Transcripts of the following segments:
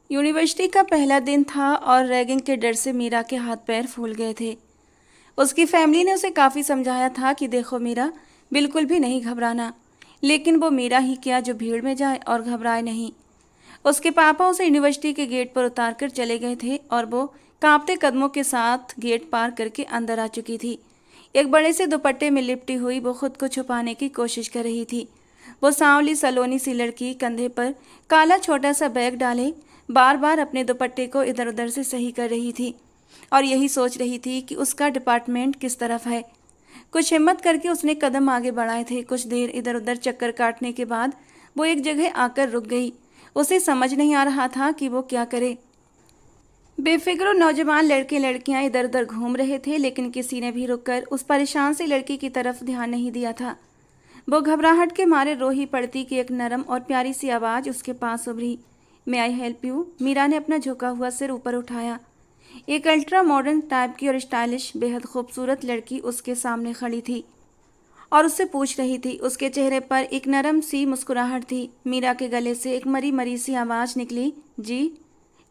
University का पहला दिन था और रैगिंग के डर से मीरा के हाथ पैर फूल गए थे। उसकी फैमिली ने उसे काफ़ी समझाया था कि देखो मीरा, बिल्कुल भी नहीं घबराना, लेकिन वो मीरा ही क्या जो भीड़ में जाए और घबराए नहीं। उसके पापा उसे यूनिवर्सिटी के गेट पर उतार कर चले गए थे और वो कांपते कदमों के साथ गेट पार करके अंदर आ चुकी थी। एक बड़े से दुपट्टे में लिपटी हुई वो खुद को छुपाने की कोशिश कर रही थी। वो सांवली सलोनी सी लड़की कंधे पर काला छोटा सा बैग डाले बार बार अपने दुपट्टे को इधर उधर से सही कर रही थी और यही सोच रही थी कि उसका डिपार्टमेंट किस तरफ है। कुछ हिम्मत करके उसने कदम आगे बढ़ाए थे। कुछ देर इधर उधर चक्कर काटने के बाद वो एक जगह आकर रुक गई। उसे समझ नहीं आ रहा था कि वो क्या करे। बेफिक्र नौजवान लड़के लड़कियां इधर उधर घूम रहे थे, लेकिन किसी ने भी रुककर उस परेशान सी लड़की की तरफ ध्यान नहीं दिया था। वो घबराहट के मारे रो ही पड़ती कि एक नरम और प्यारी सी आवाज़ उसके पास उभरी। मे आई हेल्प यू? मीरा ने अपना झुका हुआ सिर ऊपर उठाया। एक अल्ट्रा मॉडर्न टाइप की और स्टाइलिश बेहद खूबसूरत लड़की उसके सामने खड़ी थी और उससे पूछ रही थी। उसके चेहरे पर एक नरम सी मुस्कुराहट थी। मीरा के गले से एक मरी मरी सी आवाज़ निकली, जी?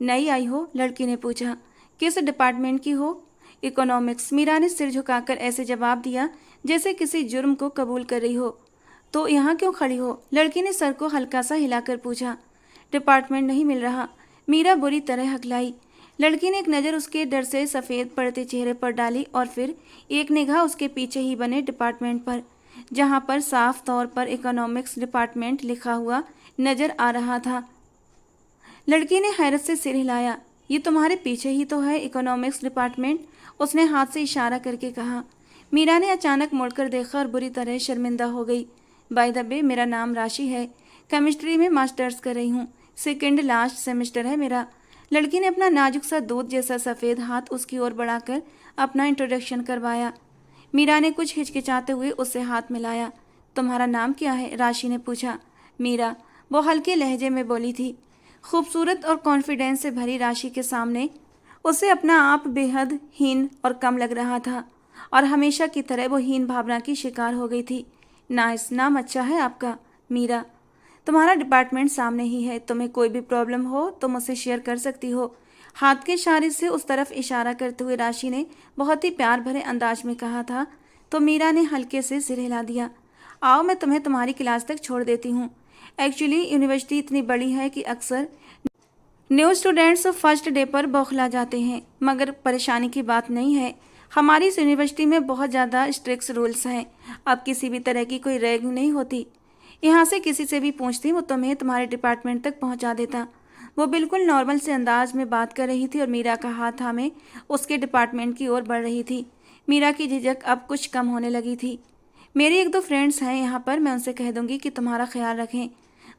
नई आई हो? लड़की ने पूछा। किस डिपार्टमेंट की हो? इकोनॉमिक्स। मीरा ने सिर झुकाकर ऐसे जवाब दिया जैसे किसी जुर्म को कबूल कर रही हो। तो यहाँ क्यों खड़ी हो? लड़की ने सर को हल्का सा हिलाकर पूछा। डिपार्टमेंट नहीं मिल रहा। मीरा बुरी तरह हकलाई। लड़की ने एक नज़र उसके डर से सफ़ेद पड़ते चेहरे पर डाली और फिर एक निगाह उसके पीछे ही बने डिपार्टमेंट पर, जहाँ पर साफ तौर पर इकोनॉमिक्स डिपार्टमेंट लिखा हुआ नज़र आ रहा था। लड़की ने हैरत से सिर हिलाया। ये तुम्हारे पीछे ही तो है इकोनॉमिक्स डिपार्टमेंट, उसने हाथ से इशारा करके कहा। मीरा ने अचानक मुड़कर देखा और बुरी तरह शर्मिंदा हो गई। बाय द वे, मेरा नाम राशि है, केमिस्ट्री में मास्टर्स कर रही हूँ, सेकंड लास्ट सेमेस्टर है मेरा। लड़की ने अपना नाजुक सा दूध जैसा सफ़ेद हाथ उसकी ओर बढ़ाकर अपना इंट्रोडक्शन करवाया। मीरा ने कुछ हिचकिचाते हुए उससे हाथ मिलाया। तुम्हारा नाम क्या है? राशि ने पूछा। मीरा, वो हल्के लहजे में बोली थी। खूबसूरत और कॉन्फिडेंस से भरी राशि के सामने उसे अपना आप बेहद हीन और कम लग रहा था और हमेशा की तरह वो हीन भावना की शिकार हो गई थी। नाइस, नाम अच्छा है आपका। मीरा, तुम्हारा डिपार्टमेंट सामने ही है, तुम्हें कोई भी प्रॉब्लम हो तो मुझसे शेयर कर सकती हो। हाथ के इशारे से उस तरफ इशारा करते हुए राशि ने बहुत ही प्यार भरे अंदाज में कहा था। तो मीरा ने हल्के से सिर हिला दिया। आओ, मैं तुम्हें तुम्हारी क्लास तक छोड़ देती हूँ। एक्चुअली यूनिवर्सिटी इतनी बड़ी है कि अक्सर न्यू स्टूडेंट्स फर्स्ट डे पर बौखला जाते हैं, मगर परेशानी की बात नहीं है। हमारी इस यूनिवर्सिटी में बहुत ज़्यादा स्ट्रिक्ट रूल्स हैं। अब किसी भी तरह की कोई रैगिंग नहीं होती। यहाँ से किसी से भी पूछती वो तुम्हें तुम्हारे डिपार्टमेंट तक पहुँचा देता। वो बिल्कुल नॉर्मल से अंदाज में बात कर रही थी और मीरा का हाथ थामे उसके डिपार्टमेंट की ओर बढ़ रही थी। मीरा की झिझक अब कुछ कम होने लगी थी। मेरी एक दो फ्रेंड्स हैं यहाँ पर, मैं उनसे कह दूँगी कि तुम्हारा ख्याल रखें,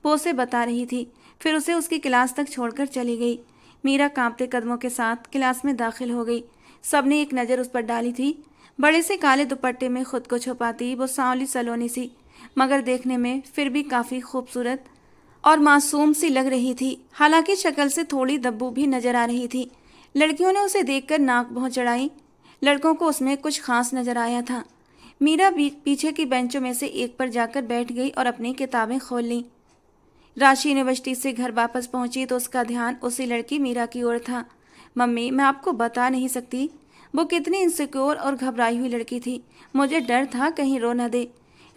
वो उसे बता रही थी। फिर उसे उसकी क्लास तक छोड़कर चली गई। मीरा कांपते कदमों के साथ क्लास में दाखिल हो गई। सबने एक नज़र उस पर डाली थी। बड़े से काले दुपट्टे में खुद को छुपाती वो सांवली सलोनी सी, मगर देखने में फिर भी काफ़ी खूबसूरत और मासूम सी लग रही थी। हालांकि शक्ल से थोड़ी दब्बू भी नजर आ रही थी। लड़कियों ने उसे देखकर नाक भौं चढ़ाई। लड़कों को उसमें कुछ खास नजर आया था। मीरा पीछे की बेंचों में से एक पर जाकर बैठ गई और अपनी किताबें खोल लीं। राशि यूनिवर्सिटी से घर वापस पहुंची तो उसका ध्यान उसी लड़की मीरा की ओर था। मम्मी, मैं आपको बता नहीं सकती वो कितनी इनसिक्योर और घबराई हुई लड़की थी। मुझे डर था कहीं रो न दे।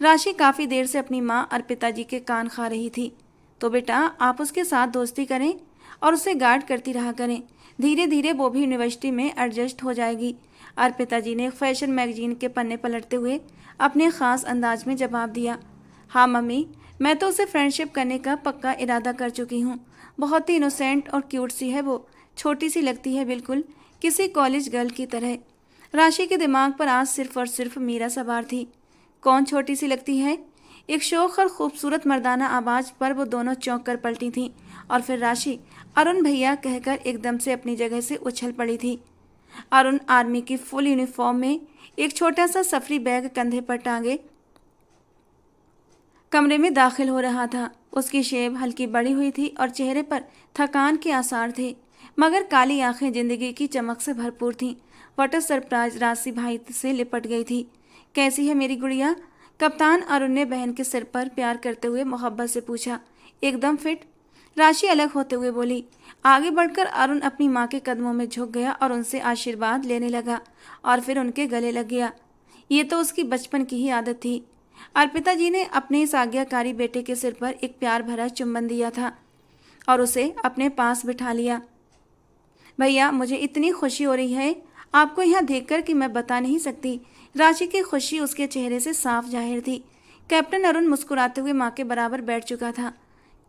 राशि काफ़ी देर से अपनी माँ और पिताजी के कान खा रही थी। तो बेटा, आप उसके साथ दोस्ती करें और उसे गार्ड करती रहा करें। धीरे धीरे वो भी यूनिवर्सिटी में एडजस्ट हो जाएगी। और पिताजी ने एक फैशन मैगजीन के पन्ने पलटते हुए अपने ख़ास अंदाज में जवाब दिया। हाँ मम्मी, मैं तो उसे फ्रेंडशिप करने का पक्का इरादा कर चुकी हूँ। बहुत ही इनोसेंट और क्यूट सी है वो, छोटी सी लगती है, बिल्कुल किसी कॉलेज गर्ल की तरह। राशि के दिमाग पर आज सिर्फ और सिर्फ मीरा सवार थी। कौन छोटी सी लगती है? एक शोख और खूबसूरत मर्दाना आवाज़ पर वो दोनों चौंक कर पलटी थीं और फिर राशि अरुण भैया कहकर एकदम से अपनी जगह से उछल पड़ी थी। अरुण आर्मी की फुल यूनिफॉर्म में एक छोटा सा सफरी बैग कंधे पर टांगे कमरे में दाखिल हो रहा था। उसकी शेब हल्की बढ़ी हुई थी और चेहरे पर थकान के आसार थे, मगर काली आंखें जिंदगी की चमक से भरपूर थीं। What a surprise! राशि भाई से लिपट गई थी। कैसी है मेरी गुड़िया? कप्तान अरुण ने बहन के सिर पर प्यार करते हुए मोहब्बत से पूछा। एकदम फिट। राशि अलग होते हुए बोली। आगे बढ़कर अरुण अपनी माँ के कदमों में झुक गया और उनसे आशीर्वाद लेने लगा और फिर उनके गले लग गया। ये तो उसकी बचपन की ही आदत थी। अर्पिता जी ने अपने इस आज्ञाकारी बेटे के सिर पर एक प्यार भरा चुंबन दिया था और उसे अपने पास बिठा लिया। भैया, मुझे इतनी खुशी हो रही है आपको यहाँ देखकर कि मैं बता नहीं सकती। राशि की खुशी उसके चेहरे से साफ जाहिर थी। कैप्टन अरुण मुस्कुराते हुए माँ के बराबर बैठ चुका था।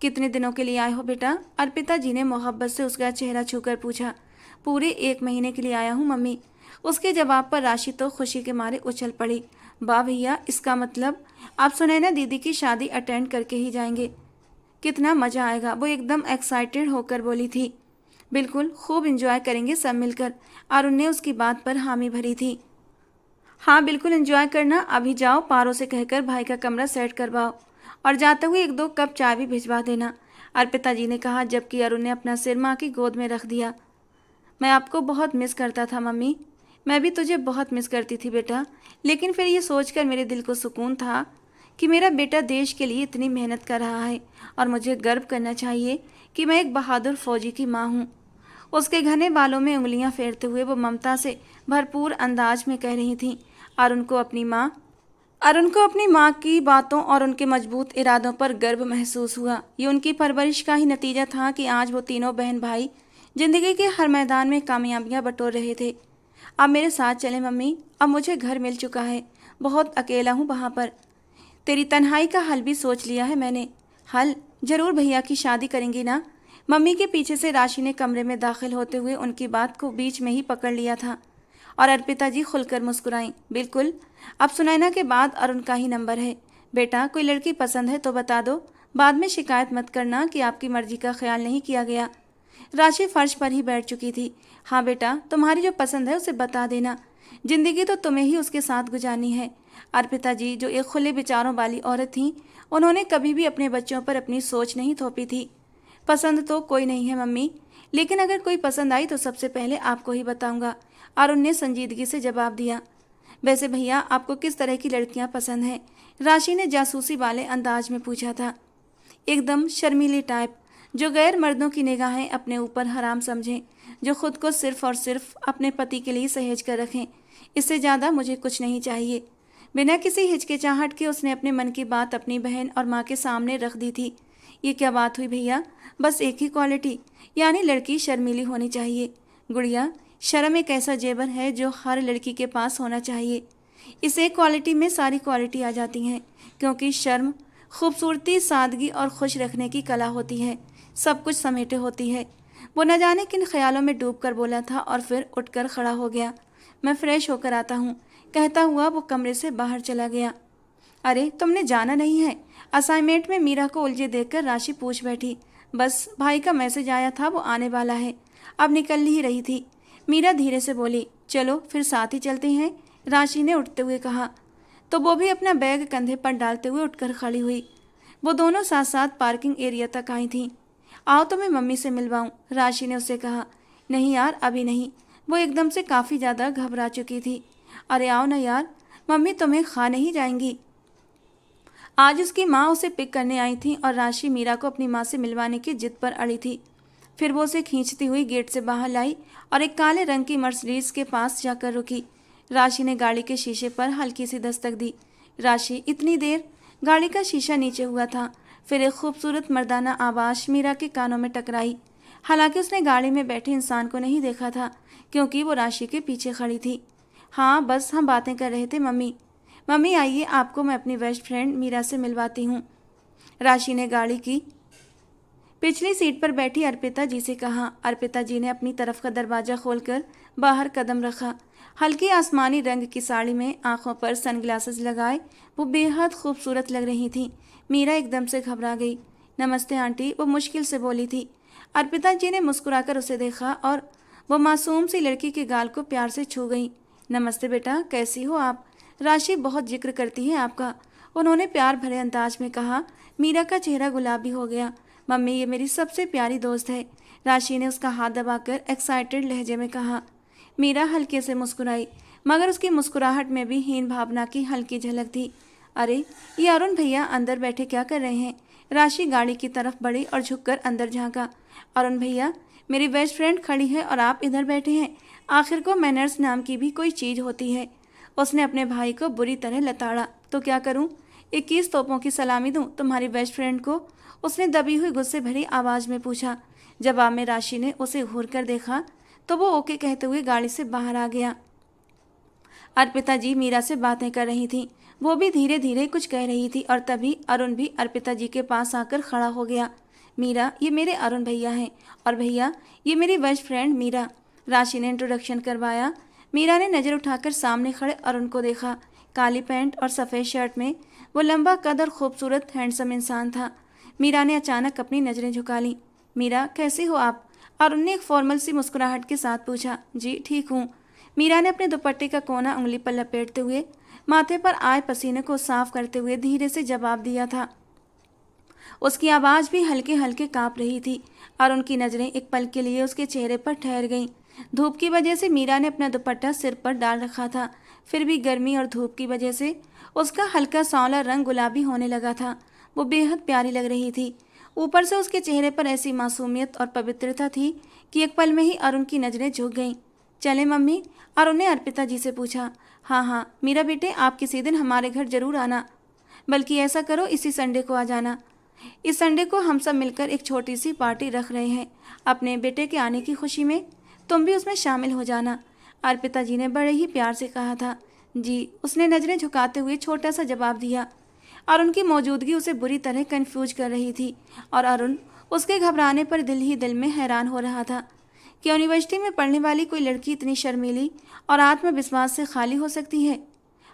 कितने दिनों के लिए आए हो बेटा? अर्पिता जी ने मोहब्बत से उसका चेहरा छूकर पूछा। पूरे 1 महीने के लिए आया हूँ मम्मी। उसके जवाब पर राशि तो खुशी के मारे उछल पड़ी। वाह भैया, इसका मतलब आप सुनैना दीदी की शादी अटेंड करके ही जाएंगे। कितना मज़ा आएगा, वो एकदम एक्साइटेड होकर बोली थी। बिल्कुल, खूब एंजॉय करेंगे सब मिलकर। अरुण ने उसकी बात पर हामी भरी थी। हाँ बिल्कुल एंजॉय करना। अभी जाओ पारो से कहकर भाई का कमरा सेट करवाओ और जाते हुए 1-2 कप चाय भी भिजवा देना, अर्पिता जी ने कहा, जबकि अरुण ने अपना सिर माँ की गोद में रख दिया। मैं आपको बहुत मिस करता था मम्मी। मैं भी तुझे बहुत मिस करती थी बेटा, लेकिन फिर ये सोचकर मेरे दिल को सुकून था कि मेरा बेटा देश के लिए इतनी मेहनत कर रहा है और मुझे गर्व करना चाहिए कि मैं एक बहादुर फौजी की माँ हूँ। उसके घने बालों में उंगलियां फेरते हुए वो ममता से भरपूर अंदाज में कह रही थी। अरुण को अपनी माँ की बातों और उनके मजबूत इरादों पर गर्व महसूस हुआ। ये उनकी परवरिश का ही नतीजा था कि आज वो तीनों बहन भाई जिंदगी के हर मैदान में कामयाबियां बटोर रहे थे। अब मेरे साथ चले मम्मी, अब मुझे घर मिल चुका है। बहुत अकेला हूँ वहाँ पर। तेरी तन्हाई का हल भी सोच लिया है मैंने। हल? जरूर भैया की शादी करेंगी ना? मम्मी के पीछे से राशि ने कमरे में दाखिल होते हुए उनकी बात को बीच में ही पकड़ लिया था और अर्पिता जी खुलकर मुस्कुराईं। बिल्कुल, अब सुनैना के बाद अरुण का ही नंबर है। बेटा, कोई लड़की पसंद है तो बता दो, बाद में शिकायत मत करना कि आपकी मर्जी का ख्याल नहीं किया गया। राशि फर्श पर ही बैठ चुकी थी। हाँ बेटा, तुम्हारी जो पसंद है उसे बता देना। जिंदगी तो तुम्हें ही उसके साथ गुजारनी है। अर्पिता जी जो एक खुले विचारों वाली औरत थीं, उन्होंने कभी भी अपने बच्चों पर अपनी सोच नहीं थोपी थी। पसंद तो कोई नहीं है मम्मी, लेकिन अगर कोई पसंद आई तो सबसे पहले आपको ही बताऊंगा, अरुण ने संजीदगी से जवाब दिया। वैसे भैया, आपको किस तरह की लड़कियां पसंद हैं? राशि ने जासूसी वाले अंदाज में पूछा था। एकदम शर्मीली टाइप, जो गैर मर्दों की निगाहें अपने ऊपर हराम समझें, जो खुद को सिर्फ और सिर्फ अपने पति के लिए सहेज कर रखें। इससे ज़्यादा मुझे कुछ नहीं चाहिए। बिना किसी हिचकिचाहट के उसने अपने मन की बात अपनी बहन और माँ के सामने रख दी थी। ये क्या बात हुई भैया? बस एक ही क्वालिटी, यानी लड़की शर्मीली होनी चाहिए। गुड़िया, शर्म एक ऐसा जेवर है जो हर लड़की के पास होना चाहिए। इस एक क्वालिटी में सारी क्वालिटी आ जाती हैं, क्योंकि शर्म खूबसूरती, सादगी और खुश रखने की कला होती है, सब कुछ समेटे होती है। वो न जाने किन ख्यालों में डूब कर बोला था और फिर उठकर खड़ा हो गया। मैं फ्रेश होकर आता हूँ, कहता हुआ वो कमरे से बाहर चला गया। अरे, तुमने जाना नहीं है? असाइनमेंट में मीरा को उलझे देखकर राशि पूछ बैठी। बस भाई का मैसेज आया था, वो आने वाला है, अब निकल ही रही थी। मीरा धीरे से बोली। चलो फिर साथ ही चलते हैं, राशि ने उठते हुए कहा। तो वो भी अपना बैग कंधे पर डालते हुए उठकर खड़ी हुई। वो दोनों साथ साथ पार्किंग एरिया तक आई थीं। आओ तो मैं मम्मी से मिलवाऊं, राशि ने उससे कहा। नहीं यार, अभी नहीं। वो एकदम से काफ़ी ज़्यादा घबरा चुकी थी। अरे आओ ना यार, मम्मी तुम्हें खा नहीं जाएंगी। आज उसकी माँ उसे पिक करने आई थी और राशि मीरा को अपनी माँ से मिलवाने की जिद पर अड़ी थी। फिर वो उसे खींचती हुई गेट से बाहर लाई और एक काले रंग की मर्सिडीज के पास जाकर रुकी। राशि ने गाड़ी के शीशे पर हल्की सी दस्तक दी। राशि, इतनी देर? गाड़ी का शीशा नीचे हुआ था। फिर एक खूबसूरत मर्दाना आवाज़ मीरा के कानों में टकराई। हालांकि उसने गाड़ी में बैठे इंसान को नहीं देखा था, क्योंकि वो राशि के पीछे खड़ी थी। हाँ, बस हम बातें कर रहे थे मम्मी। मम्मी आइए, आपको मैं अपनी बेस्ट फ्रेंड मीरा से मिलवाती हूँ। राशि ने गाड़ी की पिछली सीट पर बैठी अर्पिता जी से कहा। अर्पिता जी ने अपनी तरफ का दरवाज़ा खोलकर बाहर कदम रखा। हल्की आसमानी रंग की साड़ी में आंखों पर सनग्लासेस लगाए वो बेहद खूबसूरत लग रही थी। मीरा एकदम से घबरा गई। नमस्ते आंटी, वो मुश्किल से बोली थी। अर्पिता जी ने मुस्कुराकर उसे देखा और वो मासूम सी लड़की के गाल को प्यार से छू गई। नमस्ते बेटा, कैसी हो आप? राशि बहुत जिक्र करती है आपका, उन्होंने प्यार भरे अंदाज में कहा। मीरा का चेहरा गुलाबी हो गया। मम्मी, ये मेरी सबसे प्यारी दोस्त है, राशि ने उसका हाथ दबाकर एक्साइटेड लहजे में कहा। मीरा हल्के से मुस्कुराई, मगर उसकी मुस्कुराहट में भी हीन भावना की हल्की झलक थी। अरे, ये अरुण भैया अंदर बैठे क्या कर रहे हैं? राशि गाड़ी की तरफ बढ़ी और झुककर अंदर झांका। अरुण भैया, मेरी बेस्ट फ्रेंड खड़ी है और आप इधर बैठे हैं। आखिर को मैनर्स नाम की भी कोई चीज़ होती है। उसने अपने भाई को बुरी तरह लताड़ा। तो क्या करूं? 21 तोपों की सलामी दूं तुम्हारी बेस्ट फ्रेंड को? उसने दबी हुई गुस्से भरी आवाज़ में पूछा। जवाब में राशि ने उसे घूर कर देखा तो वो ओके कहते हुए गाड़ी से बाहर आ गया। अर्पिता जी मीरा से बातें कर रही थी। वो भी धीरे धीरे कुछ कह रही थी और तभी अरुण भी अर्पिता जी के पास आकर खड़ा हो गया। मीरा, ये मेरे अरुण भैया हैं, और भैया ये मेरी बेस्ट फ्रेंड मीरा। राशि ने इंट्रोडक्शन करवाया। मीरा ने नज़र उठाकर सामने खड़े अरुण को देखा। काली पैंट और सफ़ेद शर्ट में वो लंबा कद और खूबसूरत हैंडसम इंसान था। मीरा ने अचानक अपनी नज़रें झुका लीं। मीरा, कैसी हो आप? अरुण ने एक फॉर्मल सी मुस्कुराहट के साथ पूछा। जी ठीक हूँ। मीरा ने अपने दुपट्टे का कोना उंगली पर लपेटते हुए माथे पर आए पसीने को साफ करते हुए धीरे से जवाब दिया था। उसकी आवाज़ भी हल्के हल्के काँप रही थी। अरुण की नज़रें एक पल के लिए उसके चेहरे पर ठहर गईं। धूप की वजह से मीरा ने अपना दुपट्टा सिर पर डाल रखा था, फिर भी गर्मी और धूप की वजह से उसका हल्का सांवला रंग गुलाबी होने लगा था। वो बेहद प्यारी लग रही थी। ऊपर से उसके चेहरे पर ऐसी मासूमियत और पवित्रता थी कि एक पल में ही अरुण की नज़रें झुक गईं। चले मम्मी? अरुण ने अर्पिता जी से पूछा। हाँ हाँ मीरा बेटे, आप किसी दिन हमारे घर जरूर आना। बल्कि ऐसा करो, इसी संडे को आ जाना। इस संडे को हम सब मिलकर एक छोटी सी पार्टी रख रहे हैं अपने बेटे के आने की खुशी में। तुम भी उसमें शामिल हो जाना। अर्पिता जी ने बड़े ही प्यार से कहा था। जी, उसने नज़रें झुकाते हुए छोटा सा जवाब दिया। अरुण की मौजूदगी उसे बुरी तरह कंफ्यूज कर रही थी और अरुण उसके घबराने पर दिल ही दिल में हैरान हो रहा था कि यूनिवर्सिटी में पढ़ने वाली कोई लड़की इतनी शर्मीली और आत्मविश्वास से खाली हो सकती है।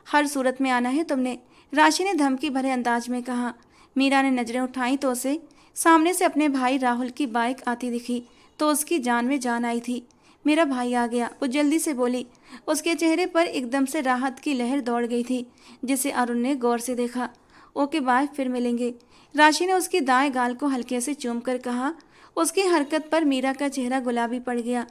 हर सूरत में आना है तुमने, राशि ने धमकी भरे अंदाज में कहा। मीरा ने नज़रें उठाई तो उसे सामने से अपने भाई राहुल की बाइक आती दिखी तो उसकी जान में जान आई थी। मेरा भाई आ गया, वो जल्दी से बोली। उसके चेहरे पर एकदम से राहत की लहर दौड़ गई थी, जिसे अरुण ने गौर से देखा। ओके बाय, फिर मिलेंगे। राशि ने उसकी दाएं गाल को हल्के से चूम कर कहा। उसकी हरकत पर मीरा का चेहरा गुलाबी पड़ गया।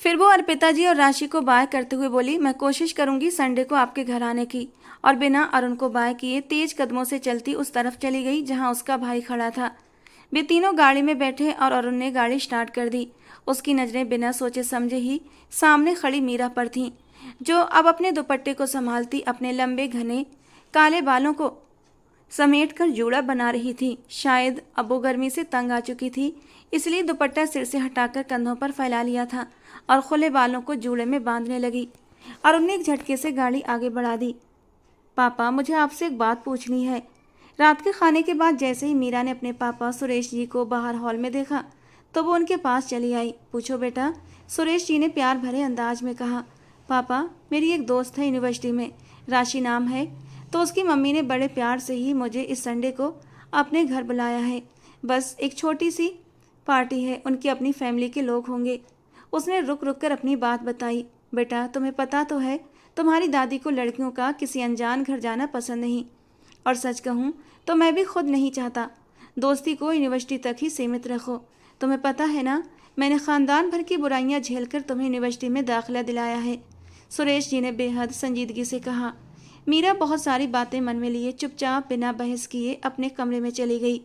फिर वो अर्पिता जी और राशि को बाय करते हुए बोली, मैं कोशिश करूंगी संडे को आपके घर आने की। और बिना अरुण को बाय किए तेज कदमों से चलती उस तरफ चली गई जहां उसका भाई खड़ा था। वे तीनों गाड़ी में बैठे और अरुण ने गाड़ी स्टार्ट कर दी। उसकी नज़रें बिना सोचे समझे ही सामने खड़ी मीरा पर थीं, जो अब अपने दुपट्टे को संभालती अपने लंबे घने काले बालों को समेट कर जूड़ा बना रही थी। शायद अब वो गर्मी से तंग आ चुकी थी, इसलिए दुपट्टा सिर से हटाकर कंधों पर फैला लिया था और खुले बालों को जूड़े में बांधने लगी। अरुण ने एक झटके से गाड़ी आगे बढ़ा दी। पापा, मुझे आपसे एक बात पूछनी है। रात के खाने के बाद जैसे ही मीरा ने अपने पापा सुरेश जी को बाहर हॉल में देखा तो वो उनके पास चली आई। पूछो बेटा, सुरेश जी ने प्यार भरे अंदाज में कहा। पापा, मेरी एक दोस्त है यूनिवर्सिटी में, राशि नाम है, तो उसकी मम्मी ने बड़े प्यार से ही मुझे इस संडे को अपने घर बुलाया है। बस एक छोटी सी पार्टी है, उनकी अपनी फैमिली के लोग होंगे। उसने रुक रुक कर अपनी बात बताई। बेटा, तुम्हें पता तो है तुम्हारी दादी को लड़कियों का किसी अनजान घर जाना पसंद नहीं, और सच कहूँ तो मैं भी खुद नहीं चाहता। दोस्ती को यूनिवर्सिटी तक ही सीमित रखो। तुम्हें पता है ना, मैंने ख़ानदान भर की बुराइयां झेलकर तुम्हें यूनिवर्सिटी में दाखिला दिलाया है। सुरेश जी ने बेहद संजीदगी से कहा। मीरा बहुत सारी बातें मन में लिए चुपचाप बिना बहस किए अपने कमरे में चली गई।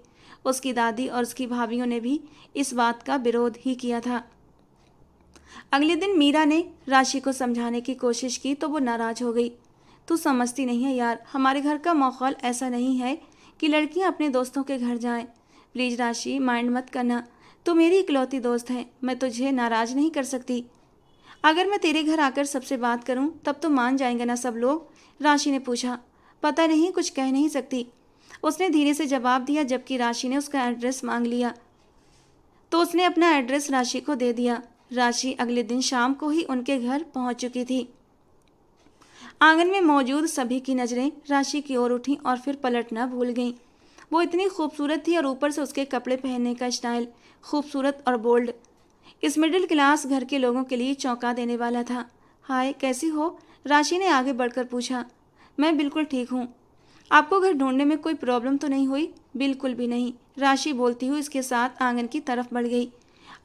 उसकी दादी और उसकी भाभियों ने भी इस बात का विरोध ही किया था। अगले दिन मीरा ने राशि को समझाने की कोशिश की तो वो नाराज़ हो गई। तू समझती नहीं है यार, हमारे घर का माहौल ऐसा नहीं है कि लड़कियां अपने दोस्तों के घर जाएं। प्लीज़ राशि, माइंड मत करना, तू मेरी इकलौती दोस्त है, मैं तुझे नाराज़ नहीं कर सकती। अगर मैं तेरे घर आकर सबसे बात करूं तब तो मान जाएंगे ना सब लोग? राशि ने पूछा। पता नहीं, कुछ कह नहीं सकती, उसने धीरे से जवाब दिया। जबकि राशि ने उसका एड्रेस मांग लिया तो उसने अपना एड्रेस राशि को दे दिया। राशि अगले दिन शाम को ही उनके घर पहुंच चुकी थी। आंगन में मौजूद सभी की नज़रें राशि की ओर उठी और फिर पलटना भूल गईं। वो इतनी खूबसूरत थी और ऊपर से उसके कपड़े पहनने का स्टाइल खूबसूरत और बोल्ड, इस मिडिल क्लास घर के लोगों के लिए चौंका देने वाला था। हाय, कैसी हो? राशि ने आगे बढ़कर पूछा। मैं बिल्कुल ठीक हूँ। आपको घर ढूंढने में कोई प्रॉब्लम तो नहीं हुई? बिल्कुल भी नहीं, राशि बोलती हुई इसके साथ आंगन की तरफ बढ़ गई।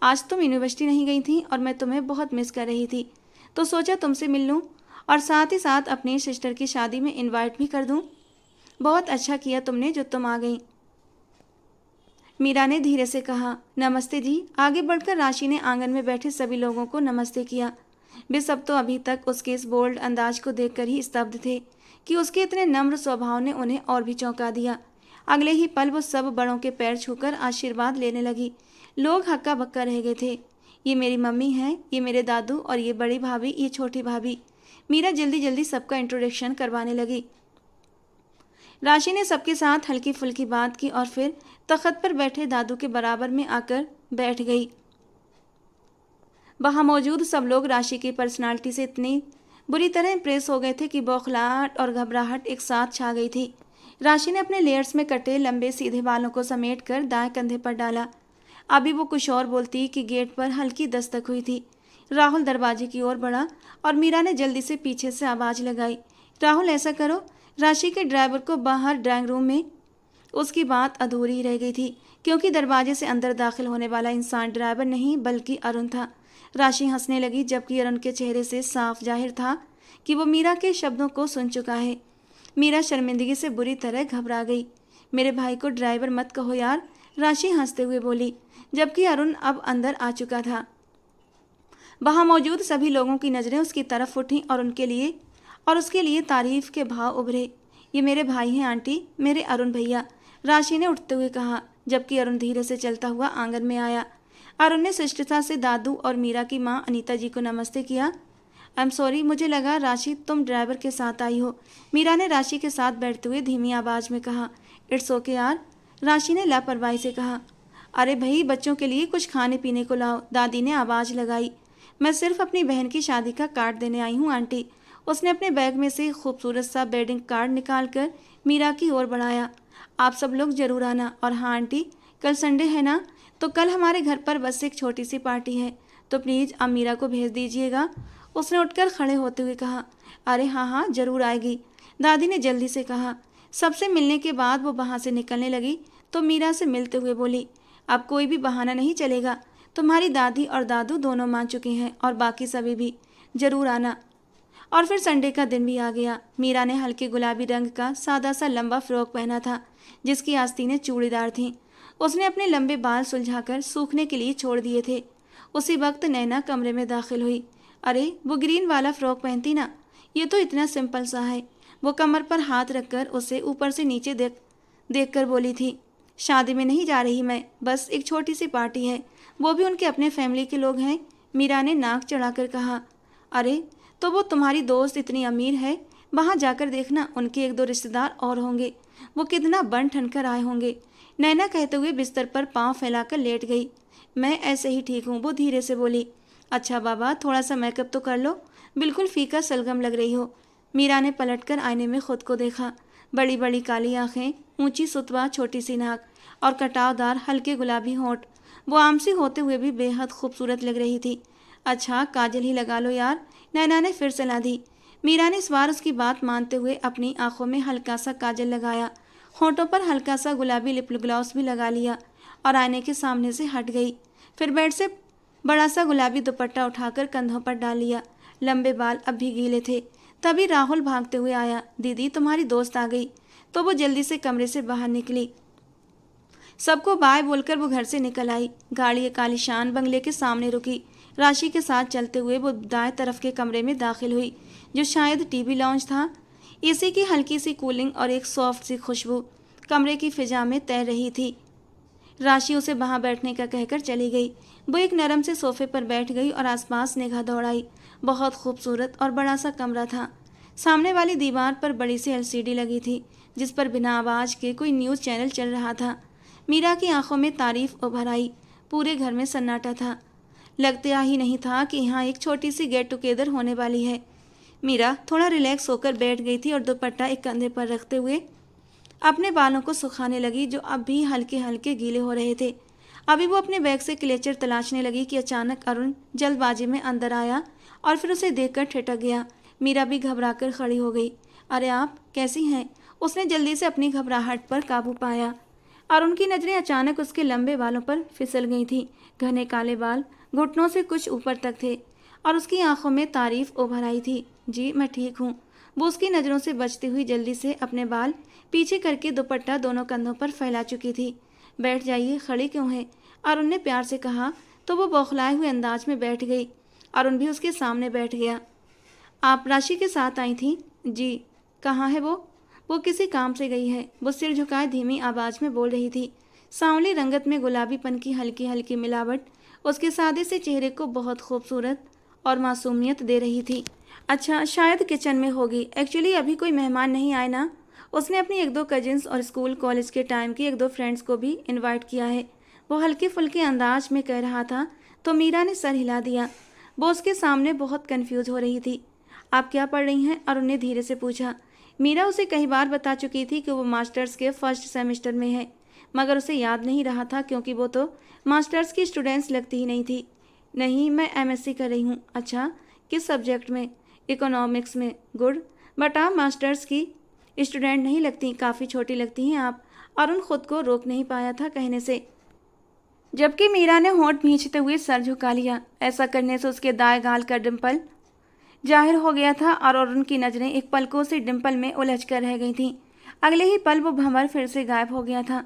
आज तुम यूनिवर्सिटी नहीं गई थी और मैं तुम्हें बहुत मिस कर रही थी, तो सोचा तुमसे मिल लूँ और साथ ही साथ अपनी सिस्टर की शादी में इनवाइट भी कर दूँ। बहुत अच्छा किया तुमने जो तुम आ गई। मीरा ने धीरे से कहा। नमस्ते जी। आगे बढ़कर राशि ने आंगन में बैठे सभी लोगों को नमस्ते किया। वे सब तो अभी तक उसके इस बोल्ड अंदाज को देखकर ही स्तब्ध थे कि उसके इतने नम्र स्वभाव ने उन्हें और भी चौंका दिया। अगले ही पल वो सब बड़ों के पैर छूकर आशीर्वाद लेने लगी। लोग हक्का बक्का रह गए थे। ये मेरी मम्मी है, ये मेरे दादू, और ये बड़ी भाभी, ये छोटी भाभी। मीरा जल्दी जल्दी सबका इंट्रोडक्शन करवाने लगी। राशि ने सबके साथ हल्की फुल्की बात की और फिर तख्त पर बैठे दादू के बराबर में आकर बैठ गई। वहां मौजूद सब लोग राशि की पर्सनालिटी से इतनी बुरी तरह इम्प्रेस हो गए थे कि बौखलाहट और घबराहट एक साथ छा गई थी। राशि ने अपने लेयर्स में कटे लंबे सीधे बालों को समेट कर दाएं कंधे पर डाला। अभी वो कुछ और बोलती कि गेट पर हल्की दस्तक हुई थी। राहुल दरवाजे की ओर बढ़ा और मीरा ने जल्दी से पीछे से आवाज़ लगाई, राहुल ऐसा करो। राशि के ड्राइवर को बाहर ड्राइंग रूम में। उसकी बात अधूरी ही रह गई थी क्योंकि दरवाजे से अंदर दाखिल होने वाला इंसान ड्राइवर नहीं बल्कि अरुण था। राशि हंसने लगी जबकि अरुण के चेहरे से साफ जाहिर था कि वो मीरा के शब्दों को सुन चुका है। मीरा शर्मिंदगी से बुरी तरह घबरा गई। मेरे भाई को ड्राइवर मत कहो यार, राशि हंसते हुए बोली, जबकि अरुण अब अंदर आ चुका था। वहां मौजूद सभी लोगों की नज़रें उसकी तरफ उठी और उसके लिए तारीफ के भाव उभरे। ये मेरे भाई हैं आंटी, मेरे अरुण भैया, राशि ने उठते हुए कहा, जबकि अरुण धीरे से चलता हुआ आंगन में आया। अरुण ने शिष्टता से दादू और मीरा की माँ अनीता जी को नमस्ते किया। आई एम सॉरी, मुझे लगा राशि तुम ड्राइवर के साथ आई हो, मीरा ने राशि के साथ बैठते हुए धीमी आवाज़ में कहा। इट्स ओके यार, राशि ने लापरवाही से कहा। अरे भाई, बच्चों के लिए कुछ खाने पीने को लाओ, दादी ने आवाज़ लगाई। मैं सिर्फ अपनी बहन की शादी का कार्ड देने आई हूँ आंटी। उसने अपने बैग में से खूबसूरत सा वेडिंग कार्ड निकालकर मीरा की ओर बढ़ाया। आप सब लोग जरूर आना। और हाँ आंटी, कल संडे है ना, तो कल हमारे घर पर बस एक छोटी सी पार्टी है, तो प्लीज़ आप मीरा को भेज दीजिएगा। उसने उठकर खड़े होते हुए कहा। अरे हाँ हाँ, ज़रूर आएगी, दादी ने जल्दी से कहा। सबसे मिलने के बाद वो वहाँ से निकलने लगी तो मीरा से मिलते हुए बोली, अब कोई भी बहाना नहीं चलेगा। तुम्हारी दादी और दादू दोनों मान चुके हैं और बाकी सभी भी, ज़रूर आना। और फिर संडे का दिन भी आ गया। मीरा ने हल्के गुलाबी रंग का सादा सा लंबा फ्रॉक पहना था जिसकी आस्तीनें चूड़ीदार थीं। उसने अपने लंबे बाल सुलझाकर सूखने के लिए छोड़ दिए थे। उसी वक्त नैना कमरे में दाखिल हुई। अरे, वो ग्रीन वाला फ्रॉक पहनती ना, ये तो इतना सिंपल सा है। वो कमर पर हाथ रखकर उसे ऊपर से नीचे देख कर बोली थी, शादी में नहीं जा रही मैं, बस एक छोटी सी पार्टी है, वो भी उनके अपने फैमिली के लोग हैं। मीरा ने नाक चढ़ाकर कहा। अरे, तो वो तुम्हारी दोस्त इतनी अमीर है, वहाँ जाकर देखना, उनके एक दो रिश्तेदार और होंगे, वो कितना बन ठन कर आए होंगे। नैना कहते हुए बिस्तर पर पाँव फैलाकर लेट गई। मैं ऐसे ही ठीक हूँ, वो धीरे से बोली। अच्छा बाबा, थोड़ा सा मेकअप तो कर लो, बिल्कुल फीका सलगम लग रही हो। मीरा ने पलटकर आईने में खुद को देखा। बड़ी बड़ी काली आंखें, ऊंची सुतवा, छोटी सी नाक और कटावदार हल्के गुलाबी होंठ। वो आमसी होते हुए भी बेहद खूबसूरत लग रही थी। अच्छा, काजल ही लगा लो यार, नैना ने फिर सलाह दी। मीरा ने इस बार उसकी बात मानते हुए अपनी आंखों में हल्का सा काजल लगाया, होंठों पर हल्का सा गुलाबी लिप ग्लॉस भी लगा लिया और आईने के सामने से हट गई। फिर बेड से बड़ा सा गुलाबी दुपट्टा उठाकर कंधों पर डाल लिया। लंबे बाल अब भी गीले थे। तभी राहुल भागते हुए आया। दीदी, तुम्हारी दोस्त आ गई। तो वो जल्दी से कमरे से बाहर निकली। सबको बाय बोलकर वो घर से निकल आई। गाड़ी एक आलीशान बंगले के सामने रुकी। राशि के साथ चलते हुए वो दाएं तरफ के कमरे में दाखिल हुई, जो शायद टीवी लॉन्च था। एसी की हल्की सी कूलिंग और एक सॉफ्ट सी खुशबू कमरे की फिजा में तैर रही थी। राशि उसे वहां बैठने का कहकर चली गई। वो एक नरम से सोफे पर बैठ गई और आसपास निगाह दौड़ाई। बहुत खूबसूरत और बड़ा सा कमरा था। सामने वाली दीवार पर बड़ी सी एलसीडी लगी थी जिस पर बिना आवाज़ के कोई न्यूज़ चैनल चल रहा था। मीरा की आंखों में तारीफ उभर आई। पूरे घर में सन्नाटा था। लगता ही नहीं था कि यहाँ एक छोटी सी गेट टुगेदर होने वाली है। मीरा थोड़ा रिलैक्स होकर बैठ गई थी और दुपट्टा एक कंधे पर रखते हुए अपने बालों को सुखाने लगी, जो अब भी हल्के हल्के गीले हो रहे थे। अभी वो अपने बैग से क्लेचर तलाशने लगी कि अचानक अरुण जल्दबाजी में अंदर आया और फिर उसे देखकर ठिठक गया। मीरा भी घबराकर खड़ी हो गई। अरे आप कैसी हैं? उसने जल्दी से अपनी घबराहट पर काबू पाया। अरुण की नज़रें अचानक उसके लंबे बालों पर फिसल गई थीं। घने काले बाल घुटनों से कुछ ऊपर तक थे और उसकी आंखों में तारीफ उभर आई थी। जी मैं ठीक हूँ। वो उसकी नज़रों से बचती हुई जल्दी से अपने बाल पीछे करके दुपट्टा दोनों कंधों पर फैला चुकी थी। बैठ जाइए, खड़ी क्यों है? अरुण ने प्यार से कहा तो वो बौखलाए हुए अंदाज में बैठ गई। अरुण भी उसके सामने बैठ गया। आप राशि के साथ आई थी? जी। कहाँ है वो? वो किसी काम से गई है। वो सिर झुकाए धीमी आवाज में बोल रही थी। सांवली रंगत में गुलाबीपन की हल्की हल्की मिलावट उसके सादे से चेहरे को बहुत खूबसूरत और मासूमियत दे रही थी। अच्छा, शायद किचन में होगी। एक्चुअली अभी कोई मेहमान नहीं आए ना। उसने अपनी एक दो कजिन्स और स्कूल कॉलेज के टाइम की एक दो फ्रेंड्स को भी इनवाइट किया है। वो हल्के फुल्के अंदाज में कह रहा था तो मीरा ने सर हिला दिया। वो उसके सामने बहुत कंफ्यूज हो रही थी। आप क्या पढ़ रही हैं? अरुण ने धीरे से पूछा। मीरा उसे कई बार बता चुकी थी कि वो मास्टर्स के फर्स्ट सेमेस्टर में है, मगर उसे याद नहीं रहा था क्योंकि वो तो मास्टर्स की स्टूडेंट्स लगती ही नहीं थी। नहीं, मैं एमएससी कर रही हूँ। अच्छा, किस सब्जेक्ट में? इकोनॉमिक्स में। गुड, बट आप मास्टर्स की स्टूडेंट नहीं लगती, काफ़ी छोटी लगती हैं आप। अरुण खुद को रोक नहीं पाया था कहने से, जबकि मीरा ने होंठ भींचते हुए सर झुका लिया। ऐसा करने से उसके दाएं गाल का डिम्पल जाहिर हो गया था और अरुण की नजरें एक पलकों से डिम्पल में उलझ कर रह गई थीं। अगले ही पल वो भंवर फिर से गायब हो गया था।